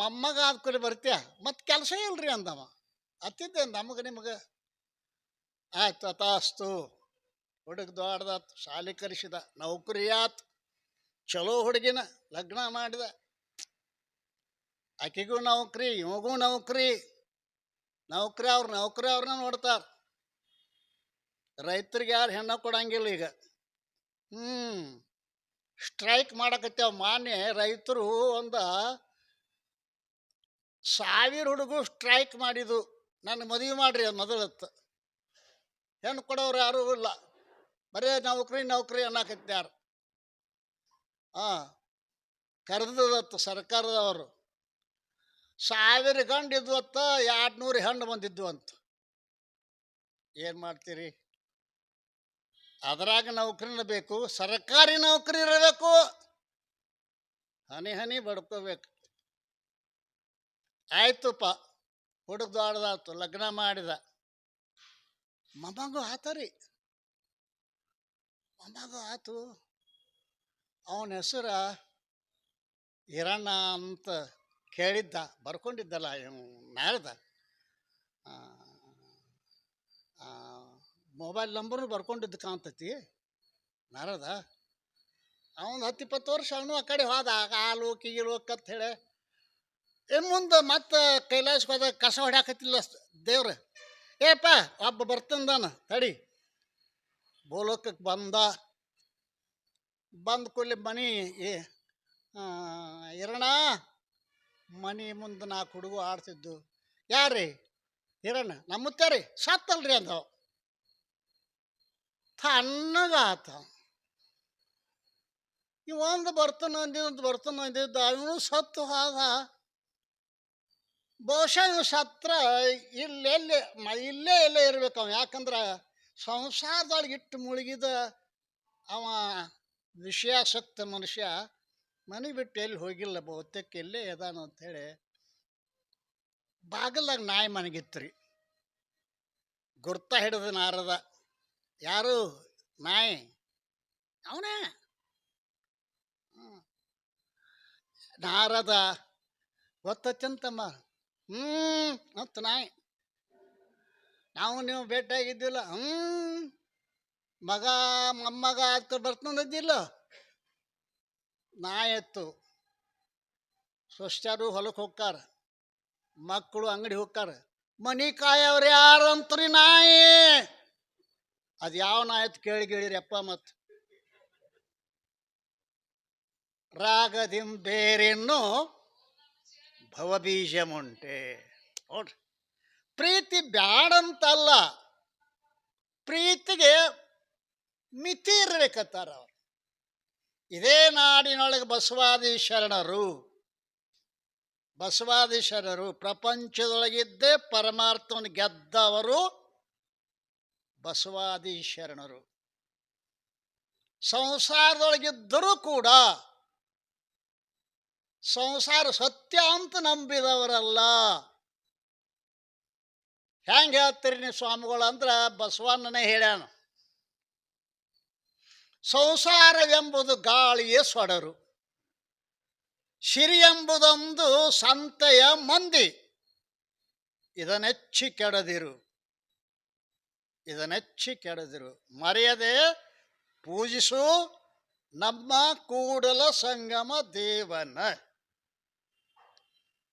ಮೊಮ್ಮಗ ಆದ್ಕೂಲೆ ಬರ್ತೀಯ, ಮತ್ತು ಕೆಲಸ ಇಲ್ರಿ ಅಂದವ. ಹತ್ತಿದ್ದೆ ನಮಗೆ ನಿಮಗೆ. ಆಯ್ತು ತಥಾಸ್ತು. ಹುಡುಗ ದೊಡ್ಡದಾತು, ಶಾಲೆ ಕಲಿಸಿದ, ನೌಕರಿ ಆತು, ಚಲೋ ಹುಡುಗಿನ ಲಗ್ನ ಮಾಡಿದ. ಆಕೆಗೂ ನೌಕರಿ, ಇವಾಗೂ ನೌಕರಿ. ನೌಕರಿ ಅವ್ರನ್ನ ನೋಡ್ತಾರೆ. ರೈತರಿಗೆ ಯಾರು ಹೆಣ್ಣು ಕೊಡಂಗಿಲ್ಲ ಈಗ. ಸ್ಟ್ರೈಕ್ ಮಾಡಕತ್ತೇವ. ಮಾನ್ಯ ರೈತರು ಒಂದು 1000 ಹುಡುಗರು ಸ್ಟ್ರೈಕ್ ಮಾಡಿದ್ದು, ನನ್ನ ಮದುವೆ ಮಾಡ್ರಿ ಅದು ಮೊದಲತ್ತು. ಹೆಣ್ಣು ಕೊಡೋರು ಯಾರೂ ಇಲ್ಲ, ಬರೇ ನೌಕರಿ ಅನ್ನಕತ್ಯಾರ. ಕರೆದತ್ತು ಸರ್ಕಾರದವರು. 1000 ಗಂಡು ಇದ್ವತ್ತ, 200 ಹೆಣ್ಣು ಬಂದಿದ್ವು ಅಂತ. ಏನು ಮಾಡ್ತೀರಿ? ಅದರಾಗ ನೌಕರಿನ ಬೇಕು, ಸರ್ಕಾರಿ ನೌಕರಿ ಇರಬೇಕು, ಹನಿ ಹನಿ ಬಡ್ಕೋಬೇಕು. ಆಯ್ತುಪ್ಪ, ಹುಡುಗ ದೊಡ್ಡದಾತು, ಲಗ್ನ ಮಾಡಿದ. ಮೊಮ್ಮಗ ಆತರಿ, ಮೊಮ್ಮಗ ಆತು. ಅವನ ಹೆಸರು ಹಿರಣ್ಣ ಅಂತ ಕೇಳಿದ್ದ, ಬರ್ಕೊಂಡಿದ್ದಲ್ಲ ನಾರದ. ಮೊಬೈಲ್ ನಂಬರ್ನು ಬರ್ಕೊಂಡಿದ್ದು ಕಾಣ್ತೈತಿ ನಾರದ. ಅವನು 10-20 ವರ್ಷ ಅವನು ಆ ಕಡೆ ಹೋದ, ಹಾಲು ಕೀಲೋಕಂತ ಹೇಳಿ. ಮುಂದೆ ಮತ್ತೆ ಕೈಲಾಸಕ್ಕೆ ಹೋದಾಗ ಕಸ ಹೊಡ್ಯಾಕತ್ತಿಲ್ಲ ದೇವ್ರು. ಏಪ್ಪ ಒಬ್ಬ ಬರ್ತಂದಾನ ತಡಿ. ಬೋಲೋಕಕ್ಕೆ ಬಂದ ಕೂಡಲೇ ಮನೆ ಹಿರಣ ಮನೆ ಮುಂದೆ 4 ಹುಡುಗ ಆಡ್ತಿದ್ದು. ಯಾರ್ರಿ? ಹಿರಣ್ಣ. ನಮ್ಮ ಮುತ್ತಾರಿ ಸತ್ತಲ್ರಿ ಅಂದವ. ತಣ್ಣಗಾತ. ಒಂದು ಬರ್ತಾನೆ ಅಂದಿದ್ದು ಬರ್ತಾನೆ ಅಂದಿದ್ದ ಅವನು ಸತ್ತು ಹೋದ. ಬಹುಶಃ ಇವು ಸತ್ರ ಇಲ್ಲೇ ಎಲ್ಲೇ ಇರ್ಬೇಕು ಅವ. ಯಾಕಂದ್ರೆ ಸಂಸಾರದೊಳಗೆ ಇಟ್ಟು ಮುಳುಗಿದ ಅವ ವಿಷಯಾಸಕ್ತ ಮನುಷ್ಯ ಮನೆ ಬಿಟ್ಟು ಎಲ್ಲಿ ಹೋಗಿಲ್ಲ, ಬಹುತೇಕ ಎಲ್ಲೇ ಅದಾನು ಅಂಥೇಳಿ ಬಾಗಲಾಗ ನಾಯಿ ಮನೆಗಿತ್ರಿ. ಗುರ್ತ ಹಿಡಿದ ನಾರದ, ಯಾರು ನಾಯಿ ಅವನೇ. ನಾರದ ಗೊತ್ತಂತಮ್ಮ ಅಂತ ನಾಯಿ. ನಾವು ನೀವು ಭೇಟಿಯಾಗಿದ್ದಿಲ್ಲ. ಮಗ ಮೊಮ್ಮಗ ಆತ ಬರ್ತಂದಿದ್ದಿಲ್ಲ. ನಾಯಿ ಎತ್ತು ಸೊಸ್ತ್ಯಾರು ಹೊಲಕ್ಕೆ ಹೋಗ್ತಾರ, ಮಕ್ಕಳು ಅಂಗಡಿ ಹೋಗ್ತಾರ, ಮನಿ ಕಾಯವ್ರು ಯಾರಂತ್ರಿ ನಾಯಿ. ಅದು ಯಾವ ನಾಯಿ ಅಂತ ಕೇಳಿರಿ ಅಪ್ಪ. ಮತ್ತು ರಾಗದಿಂ ಬೇರೆನ್ನು ಭವಬೀಜಮುಂಟೆ. ನೋಡ್ರಿ, ಪ್ರೀತಿ ಬ್ಯಾಡಂತಲ್ಲ, ಪ್ರೀತಿಗೆ ಮಿತಿ ಇರ್ಬೇಕತ್ತಾರ ಅವ್ರು. ಇದೇ ನಾಡಿನೊಳಗೆ ಬಸವಾದಿ ಶರಣರು ಪ್ರಪಂಚದೊಳಗಿದ್ದೇ ಪರಮಾರ್ಥವನ್ನು ಗೆದ್ದವರು ಬಸವಾದಿ ಶರಣರು. ಸಂಸಾರದೊಳಗಿದ್ದರೂ ಕೂಡ ಸಂಸಾರ ಸತ್ಯ ಅಂತ ನಂಬಿದವರಲ್ಲ. ಹೆಂಗೆ ಹೇಳ್ತೀರಿ ನೀವು ಸ್ವಾಮಿಗಳು ಅಂದ್ರೆ ಬಸವಣ್ಣನೇ ಹೇಳ್ಯಾನ, ಸಂಸಾರವೆಂಬುದು ಗಾಳಿಯ ಸೊಡರು, ಸಿರಿ ಎಂಬುದೊಂದು ಸಂತೆಯ ಮಂದಿ, ಇದನ್ನೆಚ್ಚಿ ಕೆಡದಿರು ಮರೆಯದೆ ಪೂಜಿಸು ನಮ್ಮ ಕೂಡಲ ಸಂಗಮ ದೇವನ.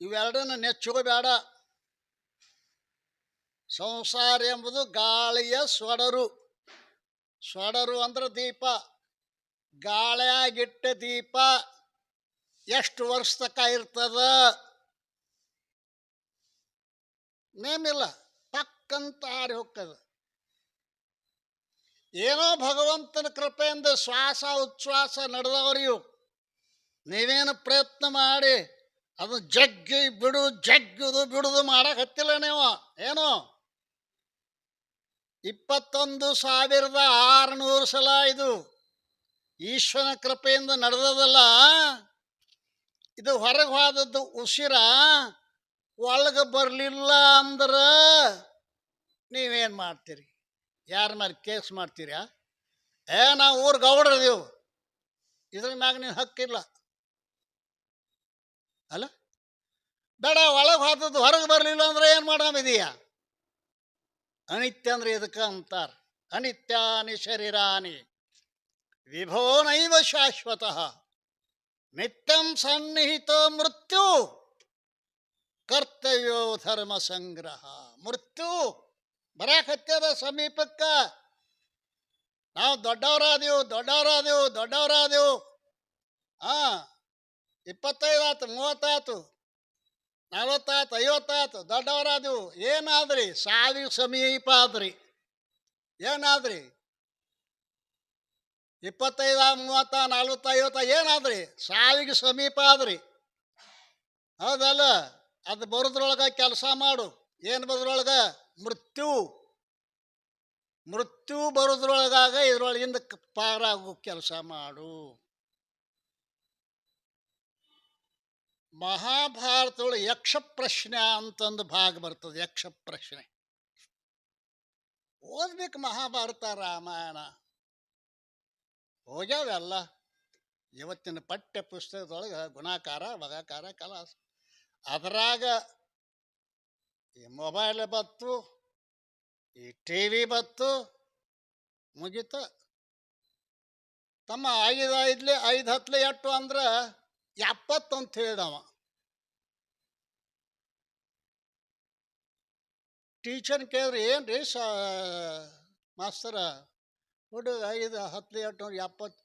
ಇವೆರಡನ್ನ ನೆಚ್ಚೋಬೇಡ. ಸಂಸಾರ ಎಂಬುದು ಗಾಳಿಯ ಸೊಡರು ಅಂದ್ರೆ ದೀಪ. ಗಾಳಿಯಾಗಿಟ್ಟ ದೀಪ ಎಷ್ಟು ವರ್ಷ ತನಕ ಇರ್ತದ? ನೇಮಿಲ್ಲ, ಪಕ್ಕಂತ ಹಾರಿ ಹೋಗ್ತದ. ಏನೋ ಭಗವಂತನ ಕೃಪೆಯಿಂದ ಶ್ವಾಸ ಉಚ್ಛ್ವಾಸ ನಡೆದವರಿವು. ನೀವೇನು ಪ್ರಯತ್ನ ಮಾಡಿ ಅದು ಬಿಡುದು ಮಾಡಕತ್ತಿಲ್ಲ ನೀವು. ಏನೋ 21,600 ಸಲ ಇದು ಈಶ್ವರನ ಕೃಪೆಯಿಂದ ನಡೆದದಲ್ಲ. ಇದು ಹೊರಗೆ ಹೋದದ್ದು ಉಸಿರ ಒಳಗೆ ಬರಲಿಲ್ಲ ಅಂದ್ರೆ ನೀವೇನು ಮಾಡ್ತೀರಿ? ಯಾರ ಮೇಲೆ ಕೇಸ್ ಮಾಡ್ತೀರಾ? ನಾವು ಊರು ಗೌಡ್ರದೀವು, ಇದ್ರ ಮ್ಯಾಗ ನೀವು ಹಕ್ಕಿಲ್ಲ ಅಲ್ಲ. ಬೇಡ, ಒಳಗೆ ಹೋದದ್ದು ಹೊರಗೆ ಬರಲಿಲ್ಲ ಅಂದ್ರೆ ಏನು ಮಾಡಾಮಿದೀಯಾ? ಅನಿತ್ಯ ಅಂದ್ರೆ ಇದಕ್ಕೆ ಅಂತಾರ. ಅನಿತ್ಯಾನಿ ಶರೀರಾನಿ ವಿಭೋ ನೈವ ಶಾಶ್ವತಃ ನಿತ್ಯಂ ಸನ್ನಿಹಿತೋ ಮೃತ್ಯು ಕರ್ತವ್ಯೋ ಧರ್ಮ ಸಂಗ್ರಹ. ಮೃತ್ಯು ಬರಾಕತ್ಯದ ಸಮೀಪಕ್ಕ. ನಾವು ದೊಡ್ಡವರಾದೆವು 25 ಆತು, 30 ಆತು, 40 ಆತು, 50 ಆತು, ದೊಡ್ಡವರಾದೆವು. ಏನಾದ್ರಿ? ಸಾವಿಗೆ ಸಮೀಪ ಆದ್ರಿ. ಏನಾದ್ರಿ? 25, 30, 40, 50 ಏನಾದ್ರಿ? ಸಾವಿಗೆ ಸಮೀಪ ಆದ್ರಿ. ಹೌದಲ್ಲ? ಅದು ಬರೋದ್ರೊಳಗ ಕೆಲಸ ಮಾಡು. ಏನು ಬರೋದ್ರೊಳಗ? ಮೃತ್ಯು ಬರೋದ್ರೊಳಗಾಗ ಇದ್ರೊಳಗಿಂದ ಪಾರಾಗೋ ಕೆಲಸ ಮಾಡು. ಮಹಾಭಾರತದೊಳಗೆ ಯಕ್ಷ ಪ್ರಶ್ನೆ ಅಂತಂದು ಭಾಗ ಬರ್ತದೆ. ಯಕ್ಷ ಪ್ರಶ್ನೆ ಓದ್ಬೇಕು. ಮಹಾಭಾರತ ರಾಮಾಯಣ ಹೋಗ್ಯಾವೆಲ್ಲ. ಇವತ್ತಿನ ಪಠ್ಯ ಪುಸ್ತಕದೊಳಗೆ ಗುಣಾಕಾರ ಬಗಾಕಾರ ಕಲಾಸ. ಅದರಾಗ ಈ ಮೊಬೈಲ್ ಬತ್ತು, ಈ TV ಬತ್ತು, ಮುಗೀತ. ತಮ್ಮ 5 ಹತ್ಲೆ ಎಟ್ಟು ಅಂದ್ರೆ 70 ಅಂತ ಹೇಳಿದವ. ಟೀಚರ್ ಕೇಳಿದ್ರಿ, ಏನ್ರಿ ಮಾಸ್ತರ ಹುಡುಗ 5 ಹತ್ಲೆ ಎಟ್ಟು 70?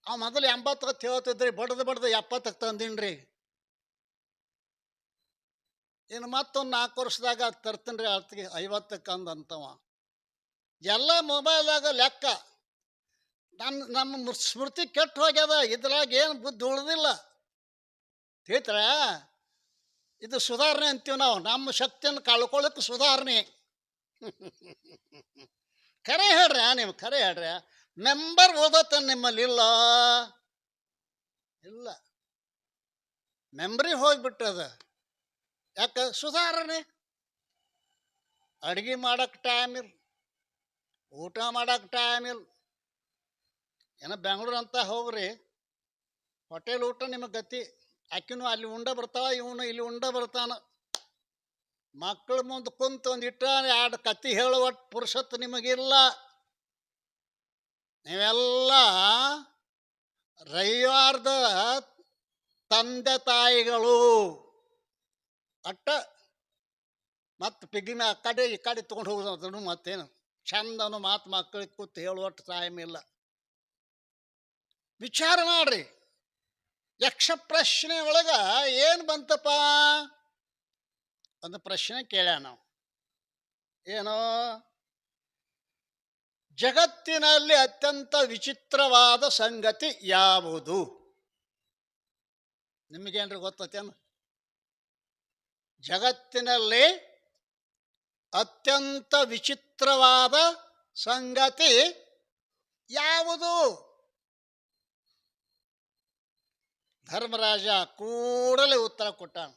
ಅವ ಮೊದಲು 80 ಅಂತ ಹೇಳ್ತಿದ್ರಿ, ಬಡ್ದು 70ಕ್ಕೆ ತಂದಿನ್ರಿ. ಇನ್ನು ಮತ್ತೊಂದು 4 ವರ್ಷದಾಗ ತರ್ತೀನಿ ರೀ 50ಕ್ಕೆ ಅಂದಂತವ. ಎಲ್ಲ ಮೊಬೈಲ್ದಾಗ ಲೆಕ್ಕ. ನಮ್ಮ ಸ್ಮೃತಿ ಕೆಟ್ಟು ಹೋಗ್ಯದ. ಇದ್ರಾಗ ಏನು ಬುದ್ಧಿ ಉಳ್ದಿಲ್ಲ. ತಿಳಿತ್ರ ಇದು ಸುಧಾರಣೆ ಅಂತೀವಿ ನಾವು. ನಮ್ಮ ಶಕ್ತಿಯನ್ನು ಕಳ್ಕೊಳ್ಳೋಕೆ ಸುಧಾರಣೆ. ಖರೆ ಹೇಳ್ರಿ, ನೀವು ಖರೆ ಹೇಳ್ರಿ. ಮೆಂಬರ್ ಓದತ್ತ ನಿಮ್ಮಲ್ಲಿ ಇಲ್ಲ. ಇಲ್ಲ, ಮೆಮ್ರಿ ಹೋಗ್ಬಿಟ್ಟದ. ಯಾಕೆ? ಸುಧಾರಣೆ. ಅಡುಗೆ ಮಾಡಕ್ಕೆ ಟೈಮ್ ಇಲ್ಲ, ಊಟ ಮಾಡಕ್ಕೆ ಟೈಮ್ ಇಲ್ಲ. ಏನೋ ಬೆಂಗಳೂರು ಅಂತ ಹೋಗ್ರಿ, ಹೋಟೆಲ್ ಊಟ ನಿಮಗೆ ಗತಿ. ಆಕಿನೂ ಅಲ್ಲಿ ಉಂಡ ಬರ್ತಾವ, ಇವನು ಇಲ್ಲಿ ಉಂಡ ಬರ್ತಾನ. ಮಕ್ಕಳ ಮುಂದೆ ಕುಂತು ಒಂದಿಟ್ಟ ಎರಡು ಕತ್ತಿ ಹೇಳುವ ಪುರುಷತ್ತು ನಿಮಗಿಲ್ಲ. ನೀವೆಲ್ಲ ರವಿವಾರದ ತಂದೆ ತಾಯಿಗಳು ಅಟ್ಟ. ಮತ್ತು ಪಿಗ್ಗಿ ಆ ಕಡೆ ಈ ಕಡೆ ತೊಗೊಂಡು ಹೋಗೋದು. ಮತ್ತೇನು ಚಂದನು ಮಾತು ಮಕ್ಕಳಿಗೆ ಕೂತು ಹೇಳುವಷ್ಟು ಟೈಮ್ ಇಲ್ಲ. ವಿಚಾರ ಮಾಡ್ರಿ. ಯಕ್ಷ ಪ್ರಶ್ನೆ ಒಳಗೆ ಏನು ಬಂತಪ್ಪ? ಒಂದು ಪ್ರಶ್ನೆ ಕೇಳ್ಯ ನಾವು. ಏನೋ, ಜಗತ್ತಿನಲ್ಲಿ ಅತ್ಯಂತ ವಿಚಿತ್ರವಾದ ಸಂಗತಿ ಯಾವುದು? ನಿಮಗೇನ್ರಿ ಗೊತ್ತೇನು? ಜಗತ್ತಿನಲ್ಲಿ ಅತ್ಯಂತ ವಿಚಿತ್ರವಾದ ಸಂಗತಿ ಯಾವುದು? ಧರ್ಮರಾಜ ಕೂಡಲೇ ಉತ್ತರ ಕೊಟ್ಟಾನ.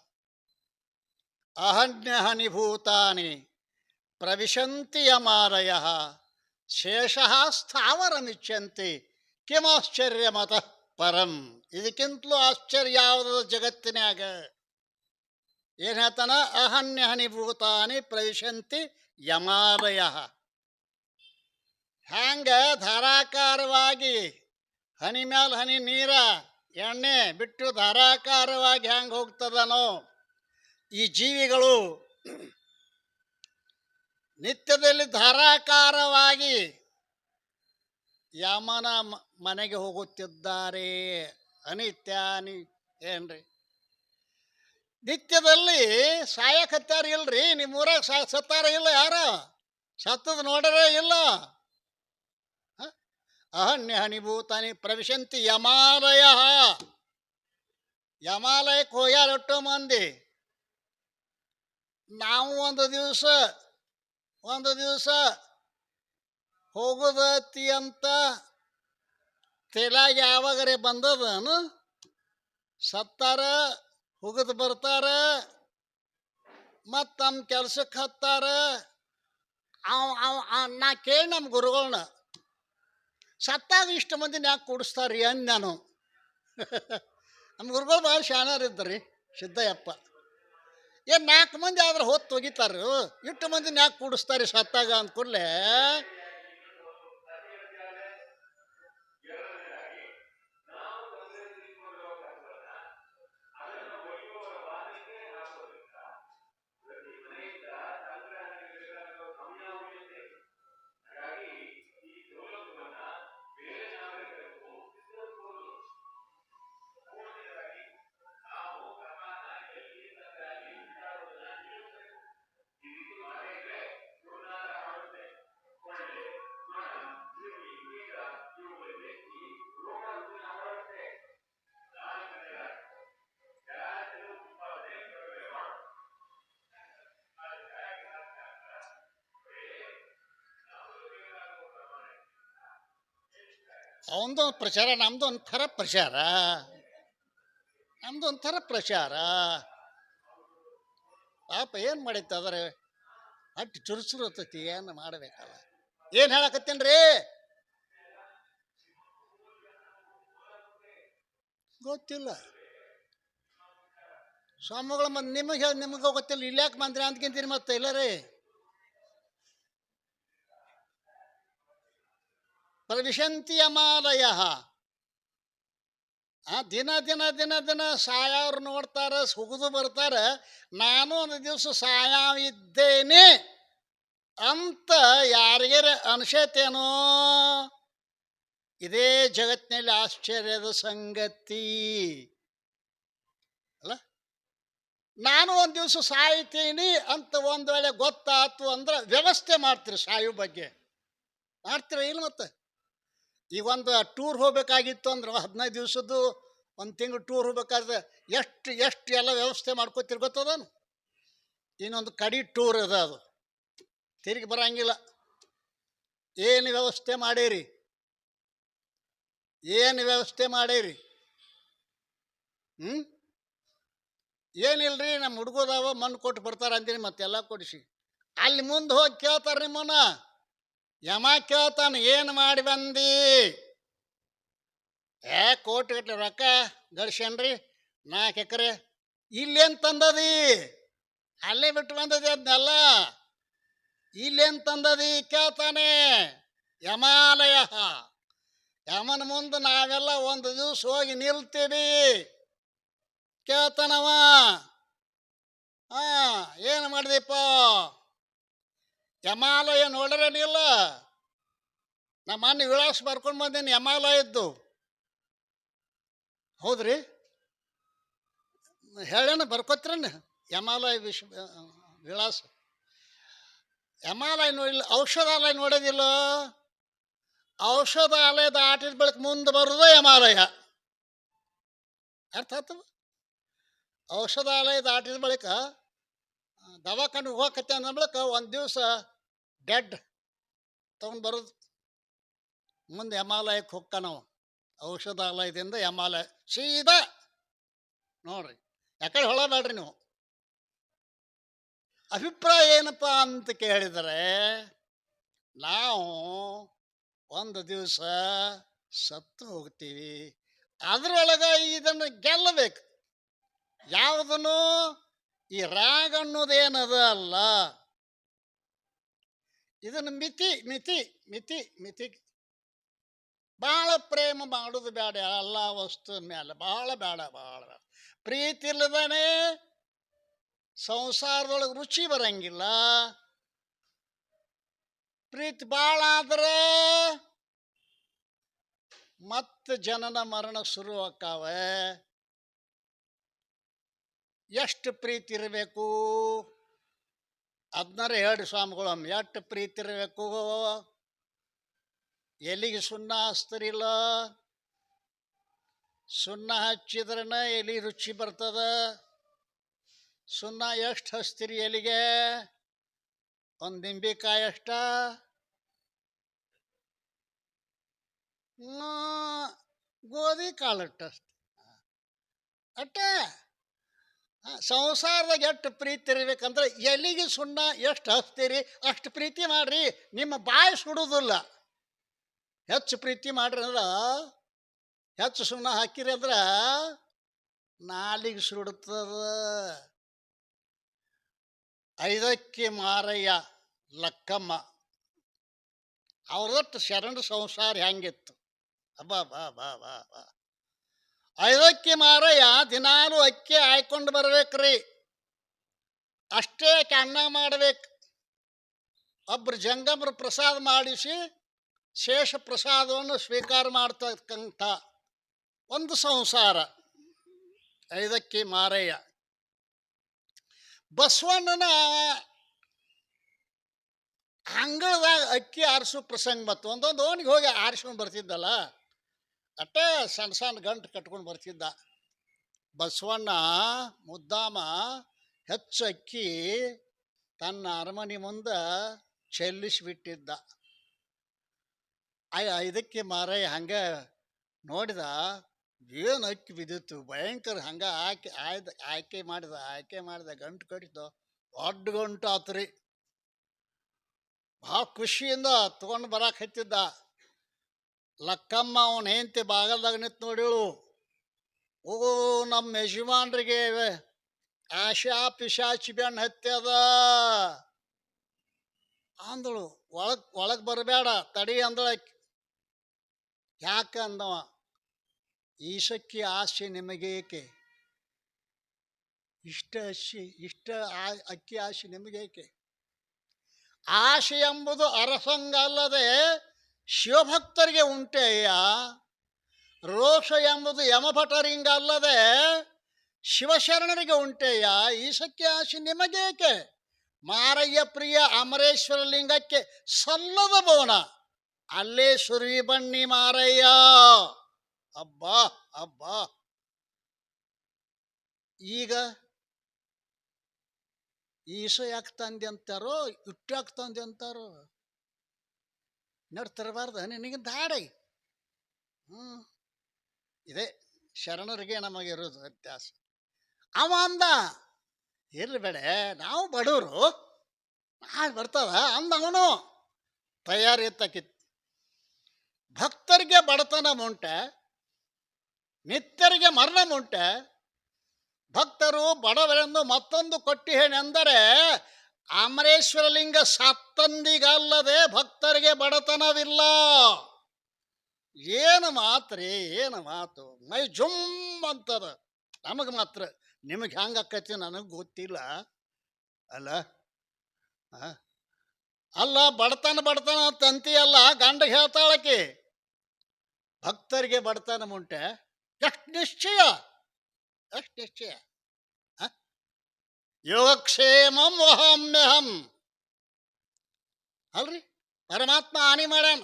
ಅಹನ್ಯಹನಿಭೂತಾನಿ ಪ್ರವಿಶಂತಿ ಯಮಾರಯ ಶೇಷಃ ಸ್ಥಾವರಮಿಚ್ಛಂತಿ ಕಿಮಾಶ್ಚರ್ಯಮತಃ ಪರಂ. ಇದಕ್ಕಿಂತಲೂ ಆಶ್ಚರ್ಯ ಯಾವುದ ಜಗತ್ತಿನಾಗ? ಏನು ಹೇಳ್ತಾನ? ಅಹನ್ಯಹನಿಭೂತಾನಿ ಪ್ರವಿಶಂತಿ ಯಮಾರಯ. ಹ್ಯಾಂಗ ಧಾರಾಕಾರವಾಗಿ ಹನಿ ಮ್ಯಾಲ ಹನಿ ನೀರ ಎಣ್ಣೆ ಬಿಟ್ಟು ಧಾರಾಕಾರವಾಗಿ ಹ್ಯಾಂಗೆ ಹೋಗ್ತದನೋ, ಈ ಜೀವಿಗಳು ನಿತ್ಯದಲ್ಲಿ ಧಾರಾಕಾರವಾಗಿ ಯಮನ ಮನೆಗೆ ಹೋಗುತ್ತಿದ್ದಾರೆ. ಅನಿತ್ಯ ಏನ್ರಿ? ನಿತ್ಯದಲ್ಲಿ ಸಾಯಕತ್ತಾರ ಇಲ್ರಿ. ನಿಮ್ಮೂರಾಗ ಸತ್ತಾರ ಇಲ್ಲ? ಯಾರ ಸತ್ತದ ನೋಡರೇ ಇಲ್ಲ. ಅಹನ್ಯ ಹನಿಭೂತಾನಿ ಪ್ರವಿಶಂತಿ ಯಮಾಲಯ. ಯಮಾಲಯಕ್ಕೆ ಹೋಗ್ಯಾರ ಎಷ್ಟೋ ಮಂದಿ. ನಾವು ಒಂದು ದಿವಸ ಹೋಗೋದತಿ ಅಂತ ತಲೆಯಾಗ ಯಾವಾಗರೇ ಬಂದದನು? ಸತ್ತಾರ, ಹೋಗದು ಬರ್ತಾರ, ಮತ್ತು ತಮ್ಮ ಕೆಲ್ಸಕ್ಕೆ ಹತ್ತಾರ. ನಾ ಕೇಳಿ ನಮ್ಮ ಗುರುಗಳನ್ನ, ಸತ್ತಾಗ ಇಷ್ಟು ಮಂದಿನ ಯಾಕೆ ಕೂಡಿಸ್ತಾರ್ರಿ ಅಂದ್ ನಾನು. ನಮ್ಮ ಗುರುಗಳು ಭಾಳ ಶಾಣರಿದ್ದರಿ. ಸಿದ್ದಯ್ಯಪ್ಪ ಏನು 4 ಮಂದಿ ಆದ್ರೆ ಹೊತ್ತು ಒಗಿತಾರ, ಇಷ್ಟು ಮಂದಿನ ಯಾಕೆ ಕೂಡಿಸ್ತಾರೆ ಸತ್ತಾಗ ಅಂದ ಕೂಡಲೇ ಅವಂದು ಒಂದು ಪ್ರಚಾರ, ನಮ್ದು ಒಂಥರ ಪ್ರಚಾರ. ಪಾಪ ಏನು ಮಾಡೈತೆ ಅದರೆ ಅಟ್ಟು ಚುರುಚುರು ಹತ್ತೈತಿ. ಏನು ಮಾಡಬೇಕಲ್ಲ? ಏನು ಹೇಳಕತ್ತೇನು ರೀ? ಗೊತ್ತಿಲ್ಲ ಸ್ವಾಮಿಗಳು. ಮತ್ತು ನಿಮಗೆ ಗೊತ್ತಿಲ್ಲ, ಇಲ್ಯಾಕೆ ಬಂದ್ರಿ ಅಂದ್ಕೊಂತೀರಿ ಮತ್ತೆ ಇಲ್ಲ ರೀ? ಪ್ರವಿಶಂತಿ ಯಮಾಲಯ. ದಿನ ದಿನ ದಿನ ದಿನ ಸಾಯವ್ರು ನೋಡ್ತಾರೆ, ಸುಗಿದು ಬರ್ತಾರೆ. ನಾನು ಒಂದು ದಿವಸ ಸಾಯಿದ್ದೇನೆ ಅಂತ ಯಾರಿಗಾರ ಅನ್ಸೇತೇನೋ? ಇದೇ ಜಗತ್ತಿನಲ್ಲಿ ಆಶ್ಚರ್ಯದ ಸಂಗತಿ ಅಲ್ಲ. ನಾನು ಒಂದು ದಿವಸ ಸಾಯ್ತೀನಿ ಅಂತ ಒಂದು ವೇಳೆ ಗೊತ್ತಾಯ್ತು ಅಂದ್ರೆ ವ್ಯವಸ್ಥೆ ಮಾಡ್ತೀರಿ. ಸಾಯೋ ಬಗ್ಗೆ ಮಾಡ್ತೀರ ಇಲ್ಲ? ಮತ್ತೆ ಈಗ ಒಂದು ಟೂರ್ ಹೋಗ್ಬೇಕಾಗಿತ್ತು ಅಂದ್ರೆ 15 ದಿವಸದ್ದು, ಒಂದು ತಿಂಗಳು ಟೂರ್ ಹೋಗ್ಬೇಕಾದ್ರೆ ಎಷ್ಟು ಎಷ್ಟು ಎಲ್ಲ ವ್ಯವಸ್ಥೆ ಮಾಡ್ಕೋತಿರ್ ಗೊತ್ತದ. ಇನ್ನೊಂದು ಕಡಿ ಟೂರ್ ಅದ, ಅದು ತಿರುಗಿ ಬರಂಗಿಲ್ಲ. ಏನು ವ್ಯವಸ್ಥೆ ಮಾಡೀರಿ, ಏನು ವ್ಯವಸ್ಥೆ ಮಾಡೀರಿ? ಏನಿಲ್ರಿ, ನಮ್ಮ ಹುಡುಗದಾವ ಮಣ್ಣು ಕೊಟ್ಟು ಬರ್ತಾರ ಅಂತೀನಿ, ಮತ್ತೆಲ್ಲ ಕೊಡಿಸಿ ಅಲ್ಲಿ ಮುಂದೆ ಹೋಗಿ ಕೇಳ್ತಾರ ನಿಮ್ಮನ್ನ. ಯಮ ಕೇಳ್ತಾನ, ಏನು ಮಾಡಿ ಬಂದಿ? ಕೋಟಿ ಗಟ್ಲೆ ರೊಕ್ಕ ಗಳಿಸ್ಯಾನ್ರಿ, 4 ಎಕರೆ. ಇಲ್ಲೇನು ತಂದದಿ? ಅಲ್ಲೇ ಬಿಟ್ಟು ಬಂದದಿ ಅದನ್ನೆಲ್ಲ. ಇಲ್ಲೇನು ತಂದದಿ ಕೇಳ್ತಾನೆ ಯಮಾಲಯ. ಯಮನ ಮುಂದೆ ನಾವೆಲ್ಲ ಒಂದು ದಿವಸ ಹೋಗಿ ನಿಲ್ತೀವಿ. ಕೇಳ್ತಾನವ, ಏನು ಮಾಡಿದೀಪ? ಯಮಾಲಯ ನೋಡ್ರೇನಿಲ್ಲ? ನಮ್ಮ ಮನೆ ವಿಳಾಸ ಬರ್ಕೊಂಡು ಬಂದೀನಿ ಯಮಾಲಯದ್ದು. ಹೌದ್ರಿ, ಹೇಳೇನ ಬರ್ಕೋತೀರಣ್ಣ ಯಮಾಲಯ ವಿಳಾಸ? ಯಮಾಲಯ ನೋಡಿಲ್ಲ, ಔಷಧಾಲಯ ನೋಡೋದಿಲ್ಲ. ಔಷಧಾಲಯ ದಾಟಿದ ಬಳಿಕ ಮುಂದೆ ಬರೋದು ಯಮಾಲಯ. ಅರ್ಥ ಆಯ್ತವ? ಔಷಧಾಲಯ ದಾಟಿದ ಬಳಿಕ ದವಾಖಾನೆ ಹೋಗತ್ತೆ ಅನ್ನೋ ಬಳಿಕ ಒಂದು ದಿವಸ ಡೆಡ್ ತಗೊಂಡು ಬರೋದು, ಮುಂದೆ ಯಮಾಲಯಕ್ಕೆ ಹೋಗ್ತಾನವ. ಔಷಧಾಲಯದಿಂದ ಯಮಾಲಯ ಸೀದಾ ನೋಡ್ರಿ, ಯಾಕಡೆ ಹೊಳಬೇಡ್ರಿ ನೀವು. ಅಭಿಪ್ರಾಯ ಏನಪ್ಪ ಅಂತ ಕೇಳಿದರೆ, ನಾವು ಒಂದು ದಿವಸ ಸತ್ತು ಹೋಗ್ತೀವಿ, ಅದರೊಳಗೆ ಇದನ್ನು ಗೆಲ್ಲಬೇಕು. ಯಾವುದನ್ನು? ಈ ರಾಗ ಅನ್ನೋದೇನದ ಅಲ್ಲ, ಇದನ್ನು ಮಿತಿ ಮಿತಿ ಮಿತಿ ಮಿತಿ. ಭಾಳ ಪ್ರೇಮ ಮಾಡೋದು ಬೇಡ, ಎಲ್ಲ ವಸ್ತು ಮೇಲೆ ಭಾಳ ಬೇಡ, ಭಾಳ ಬೇಡ. ಪ್ರೀತಿ ಇಲ್ಲದಾನೆ ಸಂಸಾರದೊಳಗೆ ರುಚಿ ಬರಂಗಿಲ್ಲ. ಪ್ರೀತಿ ಭಾಳ ಆದ್ರೆ ಮತ್ತೆ ಜನನ ಮರಣ ಶುರು ಆಕ್ಕಾವೆ. ಎಷ್ಟು ಪ್ರೀತಿ ಇರಬೇಕು ಅದನ್ನಾರ ಹೇಳಿ ಸ್ವಾಮಿಗಳು, ಎಷ್ಟು ಪ್ರೀತಿ ಇರಬೇಕು? ಎಲಿಗೆ ಸುಣ್ಣ ಹಚ್ತರಿಲ್ಲ, ಸುಣ್ಣ ಹಚ್ಚಿದ್ರನ ಎಲಿ ರುಚಿ ಬರ್ತದ. ಸುಣ್ಣ ಎಷ್ಟು ಹಚ್ತೀರಿ ಎಲಿಗೆ? ಒಂದು ನಿಂಬೆಕಾಯಿ ಅಷ್ಟ, ಗೋಧಿ ಕಾಳಟ್ಟ ಅಟ್ಟ. ಸಂಸಾರದಾಗ ಎಷ್ಟು ಪ್ರೀತಿ ಇರ್ಬೇಕಂದ್ರೆ ಎಲಿಗೆ ಸುಣ್ಣ ಎಷ್ಟು ಹಚ್ತೀರಿ ಅಷ್ಟು ಪ್ರೀತಿ ಮಾಡ್ರಿ. ನಿಮ್ಮ ಬಾಯಿ ಸುಡುವುದಿಲ್ಲ. ಹೆಚ್ಚು ಪ್ರೀತಿ ಮಾಡ್ರಿ ಅಂದ್ರೆ, ಹೆಚ್ಚು ಸುಣ್ಣ ಹಾಕಿರಿ ಅಂದ್ರೆ ನಾಲಿಗೆ ಸುಡುತ್ತದ. 5ಕ್ಕೆ ಮಾರಯ್ಯ ಲಕ್ಕಮ್ಮ ಅವ್ರದಟ್ಟು ಶರಣ ಸಂಸಾರ ಹೆಂಗಿತ್ತು? ಅಬ್ಬಾ ಬಾ ಬಾ ಬಾ ಬಾ. 5ಕ್ಕೆ ಮಾರಯ್ಯ ದಿನಾಲು ಅಕ್ಕಿ ಹಾಯ್ಕೊಂಡು ಬರ್ಬೇಕ್ರಿ, ಅಷ್ಟೇ ಅನ್ನ ಮಾಡ್ಬೇಕು. ಒಬ್ರು ಜಂಗಮರು ಪ್ರಸಾದ ಮಾಡಿಸಿ ಶೇಷ ಪ್ರಸಾದವನ್ನು ಸ್ವೀಕಾರ ಮಾಡ್ತಕ್ಕಂಥ ಒಂದು ಸಂಸಾರ 5ಕ್ಕೆ ಮಾರಯ್ಯ. ಬಸವಣ್ಣನ ಅಂಗಳದಾಗ ಅಕ್ಕಿ ಆರಿಸೋ ಪ್ರಸಂಗ ಬತ್ತು. ಒಂದೊಂದು ಓಣಿಗೆ ಹೋಗಿ ಆರಿಸ್ಕೊಂಡು ಬರ್ತಿದ್ದಲ್ಲ, ಅಟ್ಟೇ ಸಣ್ಣ ಸಣ್ಣ ಗಂಟು ಕಟ್ಕೊಂಡು ಬರ್ತಿದ್ದ. ಬಸವಣ್ಣ ಮುದ್ದಾಮ ಹೆಚ್ಚು ಅಕ್ಕಿ ತನ್ನ ಅರಮನೆ ಮುಂದೆ ಚೆಲ್ಲಿಸಿಬಿಟ್ಟಿದ್ದ. 5ಕ್ಕೆ ಮಾರಯ್ಯ ಹಂಗೆ ನೋಡಿದ, ಏನು ಅಕ್ಕಿ ಬಿದ್ದಿತ್ತು ಭಯಂಕರ. ಹಂಗೆ ಆಯ್ಕೆ ಮಾಡಿದ ಗಂಟು ಕಡಿತು, ದೊಡ್ಡ ಗಂಟು ಆತ್ರಿ. ಭಾಳ ಖುಷಿಯಿಂದ ತಗೊಂಡು ಬರಾಕ್ ಹತ್ತಿದ್ದ. ಲಕ್ಕಮ್ಮ ಅವನ ಹೆಂಡತಿ ಬಾಗಲ್ದಾಗ ನಿಂತು ನೋಡಿಳು, ಓ ನಮ್ಮ ಯಜಮಾನ್ರಿಗೆ ಆಶಾ ಪಿಶಾಚಿ ಬೆನ್ನು ಹತ್ಯದ ಅಂದಳು. ಒಳಗೆ ಬರಬೇಡ ತಡಿ ಅಂದಳಕ್ಕೆ. ಯಾಕೆ ಅಂದವ, ಈಶಕ್ಕೆ ಆಸೆ ನಿಮಗೇಕೆ? ಇಷ್ಟ ಅಕ್ಕಿ ಆಸೆ ನಿಮಗೇಕೆ? ಆಸೆ ಎಂಬುದು ಅರಸಂಗ ಅಲ್ಲದೆ ಶಿವಭಕ್ತರಿಗೆ ಉಂಟೆಯ್ಯ. ರೋಷ ಎಂಬುದು ಯಮಭಟರಿಂಗ ಅಲ್ಲದೆ ಶಿವಶರಣರಿಗೆ ಉಂಟೆಯ್ಯ. ಈಶಕ್ಕೆ ಆಸೆ ನಿಮಗೇಕೆ? ಮಾರಯ್ಯ ಪ್ರಿಯ ಅಮರೇಶ್ವರ ಲಿಂಗಕ್ಕೆ ಸಲ್ಲದ ಬೋನ. ಅಲ್ಲೇ ಸುರ್ವಿ ಬನ್ನಿ ಮಾರಯ್ಯ. ಅಬ್ಬಾ ಅಬ್ಬಾ. ಈಗ ಈಸ ಯಾಕೆ ತಂದೆ ಅಂತಾರೋ, ಇಟ್ಟು ಯಾಕೆ ತಂದೆ ಅಂತಾರೋ ನಡ್ತಿರಬಾರ್ದ ನಿನಗೆ ದಾಡಿ. ಇದೆ ಶರಣರಿಗೆ ನಮಗಿರೋದು ವ್ಯತ್ಯಾಸ. ಅವ ಅಂದ ಇರ್ಲಿ ಬೇಡ, ನಾವು ಬಡವರು, ನಾಳೆ ಬರ್ತದ ಅಂದ. ಅವನು ತಯಾರಿ ಎತ್ತಕಿತ್ತು. ಭಕ್ತರಿಗೆ ಬಡತನ ಮುಂಟೆ, ನಿತ್ಯರಿಗೆ ಮರಣ ಮುಂಟೆ. ಭಕ್ತರು ಬಡವರೆಂದು ಮತ್ತೊಂದು ಕೊಟ್ಟಿಹೇನೆಂದರೆ, ಅಮರೇಶ್ವರಲಿಂಗ ಸತ್ತಂದಿಗಲ್ಲದೆ ಭಕ್ತರಿಗೆ ಬಡತನವಿಲ್ಲ. ಏನು ಮಾತ್ರಿ, ಏನು ಮಾತು, ಮೈ ಜುಮ್ ಅಂತದ. ನಮಗೆ ಮಾತ್ರ, ನಿಮಗೆ ಹೆಂಗೆ ಆಕೈತಿ ನನಗೆ ಗೊತ್ತಿಲ್ಲ. ಅಲ್ಲ ಅಲ್ಲ, ಬಡತನ ಬಡತನ ತಂತಿಯಲ್ಲ, ಗಂಡ ಹೇಳ್ತಾಳಕ್ಕೆ. ಭಕ್ತರಿಗೆ ಬಡತನ ಮುಂಟೆ ಎಷ್ಟು ನಿಶ್ಚಯ, ಎಷ್ಟು ನಿಶ್ಚಯ. ಯೋಗಕ್ಷೇಮಂ ವಹಾಮ್ಯಹಂ ಅಲ್ರಿ, ಪರಮಾತ್ಮ ಹಾನಿ ಮಾಡ್ಯಾನ.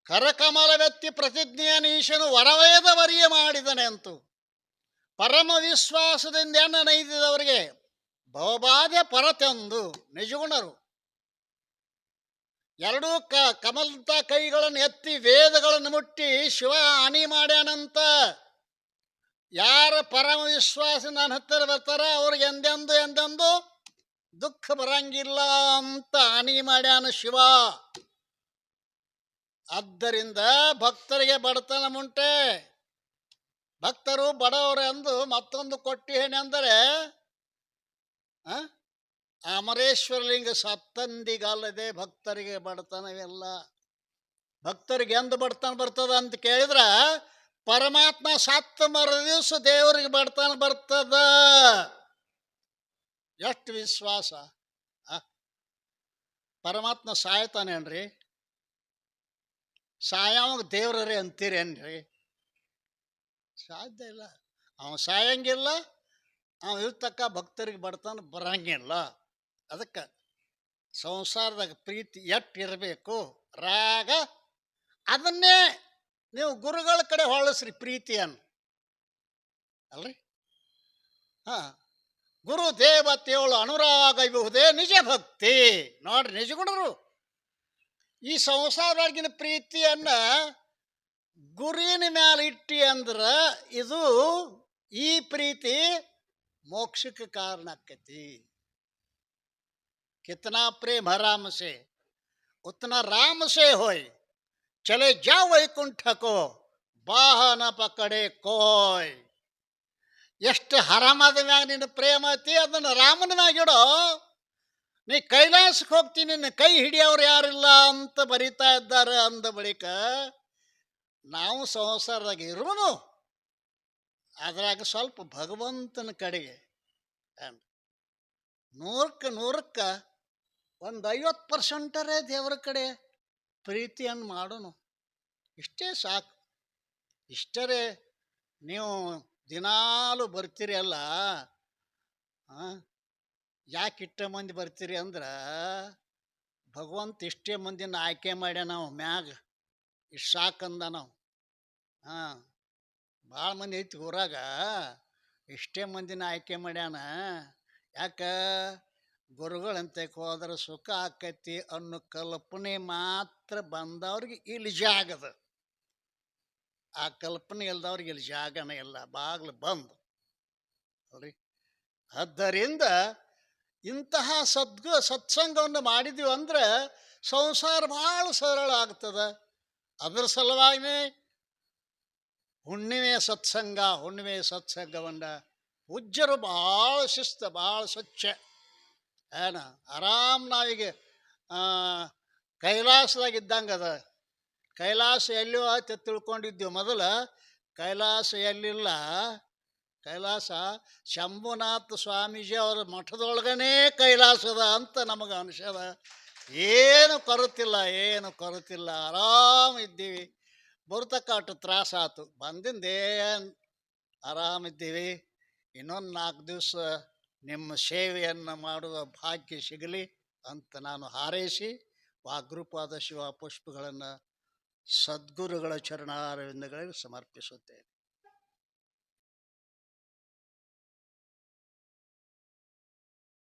ಕರಕಮಲ ವ್ಯಕ್ತಿ ಪ್ರತಿಜ್ಞೆಯ ನೀಶನು ವರವೇದ ವರಿಯ ಮಾಡಿದನೆ ಅಂತೂ. ಪರಮ ವಿಶ್ವಾಸದಿಂದ ಎಣ್ಣ ನೈದಿದವರಿಗೆ ಭವಬಾಧೆ ಪರತೆಂದು ನಿಜಗುಣರು. ಎರಡೂ ಕಮಲಂತ ಕೈಗಳನ್ನು ಎತ್ತಿ ವೇದಗಳನ್ನು ಮುಟ್ಟಿ ಶಿವ ಹಾನಿ ಮಾಡ್ಯಾನಂತ. ಯಾರ ಪರಮ ವಿಶ್ವಾಸ ನನ್ನ ಹತ್ತಿರ ಬರ್ತಾರ ಅವ್ರಿಗೆ ಎಂದೆಂದು ದುಃಖ ಬರಂಗಿಲ್ಲ ಅಂತ ಹಾನಿ ಮಾಡ್ಯಾನ ಶಿವ. ಆದ್ದರಿಂದ ಭಕ್ತರಿಗೆ ಬಡತನ ಮುಂಟೆ. ಭಕ್ತರು ಬಡವರೆಂದು ಮತ್ತೊಂದು ಕೊಟ್ಟಿಹೇನೆಂದರೆ, ಅಮರೇಶ್ವರಲಿಂಗ ಸತ್ತಂದಿಗಲ್ಲದೆ ಭಕ್ತರಿಗೆ ಬಡತನವಿಲ್ಲ. ಭಕ್ತರಿಗೆ ಎಂದು ಬಡತನ ಬರ್ತದ ಅಂತ ಕೇಳಿದ್ರ, ಪರಮಾತ್ಮ ಸತ್ತ ಮರು ದಿವಸ ದೇವರಿಗೆ ಬಡತನ ಬರ್ತದ. ಎಷ್ಟು ವಿಶ್ವಾಸ. ಪರಮಾತ್ಮ ಸಾಯ್ತಾನೇನ್ರಿ? ಸಾಯವಾಗ ದೇವ್ರೇ ಅಂತೀರೇನ್ರಿ? ಸಾಧ್ಯ ಇಲ್ಲ. ಅವನು ಸಾಯಂಗಿಲ್ಲ, ಅವನು ಇರ್ತಕ್ಕ ಭಕ್ತರಿಗೆ ಬಡತನ ಬರಂಗಿಲ್ಲ. ಅದಕ್ಕೆ ಸಂಸಾರದಾಗ ಪ್ರೀತಿ ಎಟ್ಟು ಇರಬೇಕು, ರಾಗ, ಅದನ್ನೇ ನೀವು ಗುರುಗಳ ಕಡೆ ಹೊಳಸ್ರಿ ಪ್ರೀತಿಯನ್ನು, ಅಲ್ರಿ. ಗುರು ದೇವತೆಯಳು ಅನುರಾಗ ಇವುದೇ ನಿಜ ಭಕ್ತಿ. ನೋಡ್ರಿ, ನಿಜಗುಣರು ಈ ಸಂಸಾರವಾಗಿನ ಪ್ರೀತಿಯನ್ನ ಗುರಿನ ಮ್ಯಾಲ ಇಟ್ಟಿ ಅಂದ್ರೆ, ಇದು ಈ ಪ್ರೀತಿ ಮೋಕ್ಷಕ್ಕೆ ಕಾರಣ ಆಕೈತಿ. कितना प्रेम राम से उतना राम से होय, चले जाओ वैकुंठ को बाह न पकड़े कोय. ಎಷ್ಟು ಹರಾಮದ ಮ್ಯಾಗ ನಿನ್ನ ಪ್ರೇಮ ಐತಿ, ಅದನ್ನು ರಾಮನ ಮ್ಯಾಗಿಡೋ. ನೀ ಕೈಲಾಸಕ್ಕೆ ಹೋಗ್ತೀನಿ, ನಿನ್ನ ಕೈ ಹಿಡಿಯೋರು ಯಾರಿಲ್ಲ ಅಂತ ಬರೀತಾ ಇದ್ದಾರೆ. ಅಂದ ಬಳಿಕ ನಾವು ಸಂಸಾರದಾಗ ಇರುವನು, ಅದ್ರಾಗ ಸ್ವಲ್ಪ ಭಗವಂತನ ಕಡೆಗೆ 100ಕ್ಕೆ 50% ದೇವರ ಕಡೆ ಪ್ರೀತಿಯನ್ನು ಮಾಡೋನು. ಇಷ್ಟೇ ಸಾಕು. ಇಷ್ಟರೇ ನೀವು ದಿನಾಲು ಬರ್ತೀರಿ ಅಲ್ಲ. ಯಾಕೆ ಇಷ್ಟ ಮಂದಿ ಬರ್ತೀರಿ ಅಂದ್ರೆ, ಭಗವಂತ ಇಷ್ಟೇ ಮಂದಿನ ಆಯ್ಕೆ ಮಾಡ್ಯ ನಾವು ಮ್ಯಾಗ. ಇಷ್ಟು ಸಾಕಂದ ನಾವು. ಭಾಳ ಮಂದಿ ಐತಿ ಊರಾಗ, ಇಷ್ಟೇ ಮಂದಿನ ಆಯ್ಕೆ ಮಾಡ್ಯಾನ. ಯಾಕೆ? ಗುರುಗಳಂತೆ ಹೋದ್ರೆ ಸುಖ ಆಕೈತಿ ಅನ್ನೋ ಕಲ್ಪನೆ ಮಾತ್ರ ಬಂದವ್ರಿಗೆ ಇಲ್ಲಿ ಜಾಗದ. ಆ ಕಲ್ಪನೆ ಇಲ್ದವ್ರಿಗೆ ಇಲ್ಲಿ ಜಾಗನೇ ಇಲ್ಲ, ಬಾಗಿಲು ಬಂದು ಅಲ್ರಿ. ಆದ್ದರಿಂದ ಇಂತಹ ಸತ್ಸಂಗವನ್ನು ಮಾಡಿದ್ವಿ ಅಂದ್ರೆ ಸಂಸಾರ ಭಾಳ ಸರಳ ಆಗ್ತದೆ. ಅದರ ಸಲುವಾಗಿ ಹುಣ್ಣಿಮೆ ಸತ್ಸಂಗವನ್ನು ಪೂಜ್ಯರು ಭಾಳ ಶಿಸ್ತು, ಭಾಳ ಸ್ವಚ್ಛ. ಆರಾಮ್ ನಾವೀಗ ಕೈಲಾಸದಾಗ ಇದ್ದಂಗೆ ಅದ. ಕೈಲಾಸ ಎಲ್ಲೋ ಆಯ್ತು ತಿಳ್ಕೊಂಡಿದ್ದೀವಿ ಮೊದಲು. ಕೈಲಾಸ ಎಲ್ಲಿಲ್ಲ. ಕೈಲಾಸ ಶಂಭುನಾಥ ಸ್ವಾಮೀಜಿ ಅವರ ಮಠದೊಳಗನೇ ಕೈಲಾಸದ ಅಂತ ನಮಗೆ ಅನಿಸದ. ಏನು ಕೊರತಿಲ್ಲ, ಆರಾಮಿದ್ದೀವಿ. ಬರ್ತಕ್ಕ ಅಷ್ಟು ತ್ರಾಸಾತು, ಬಂದಿಂದೇನು ಆರಾಮಿದ್ದೀವಿ. ಇನ್ನೊಂದು 4 ದಿವಸ ನಿಮ್ಮ ಸೇವೆಯನ್ನು ಮಾಡುವ ಭಾಗ್ಯ ಸಿಗಲಿ ಅಂತ ನಾನು ಹಾರೈಸಿ ವಾಗ್ರೂಪಾದ ಶಿವ ಪುಷ್ಪಗಳನ್ನು ಸದ್ಗುರುಗಳ ಚರಣಾರವಿಂದಗಳಿಗೆ ಸಮರ್ಪಿಸುತ್ತೇನೆ.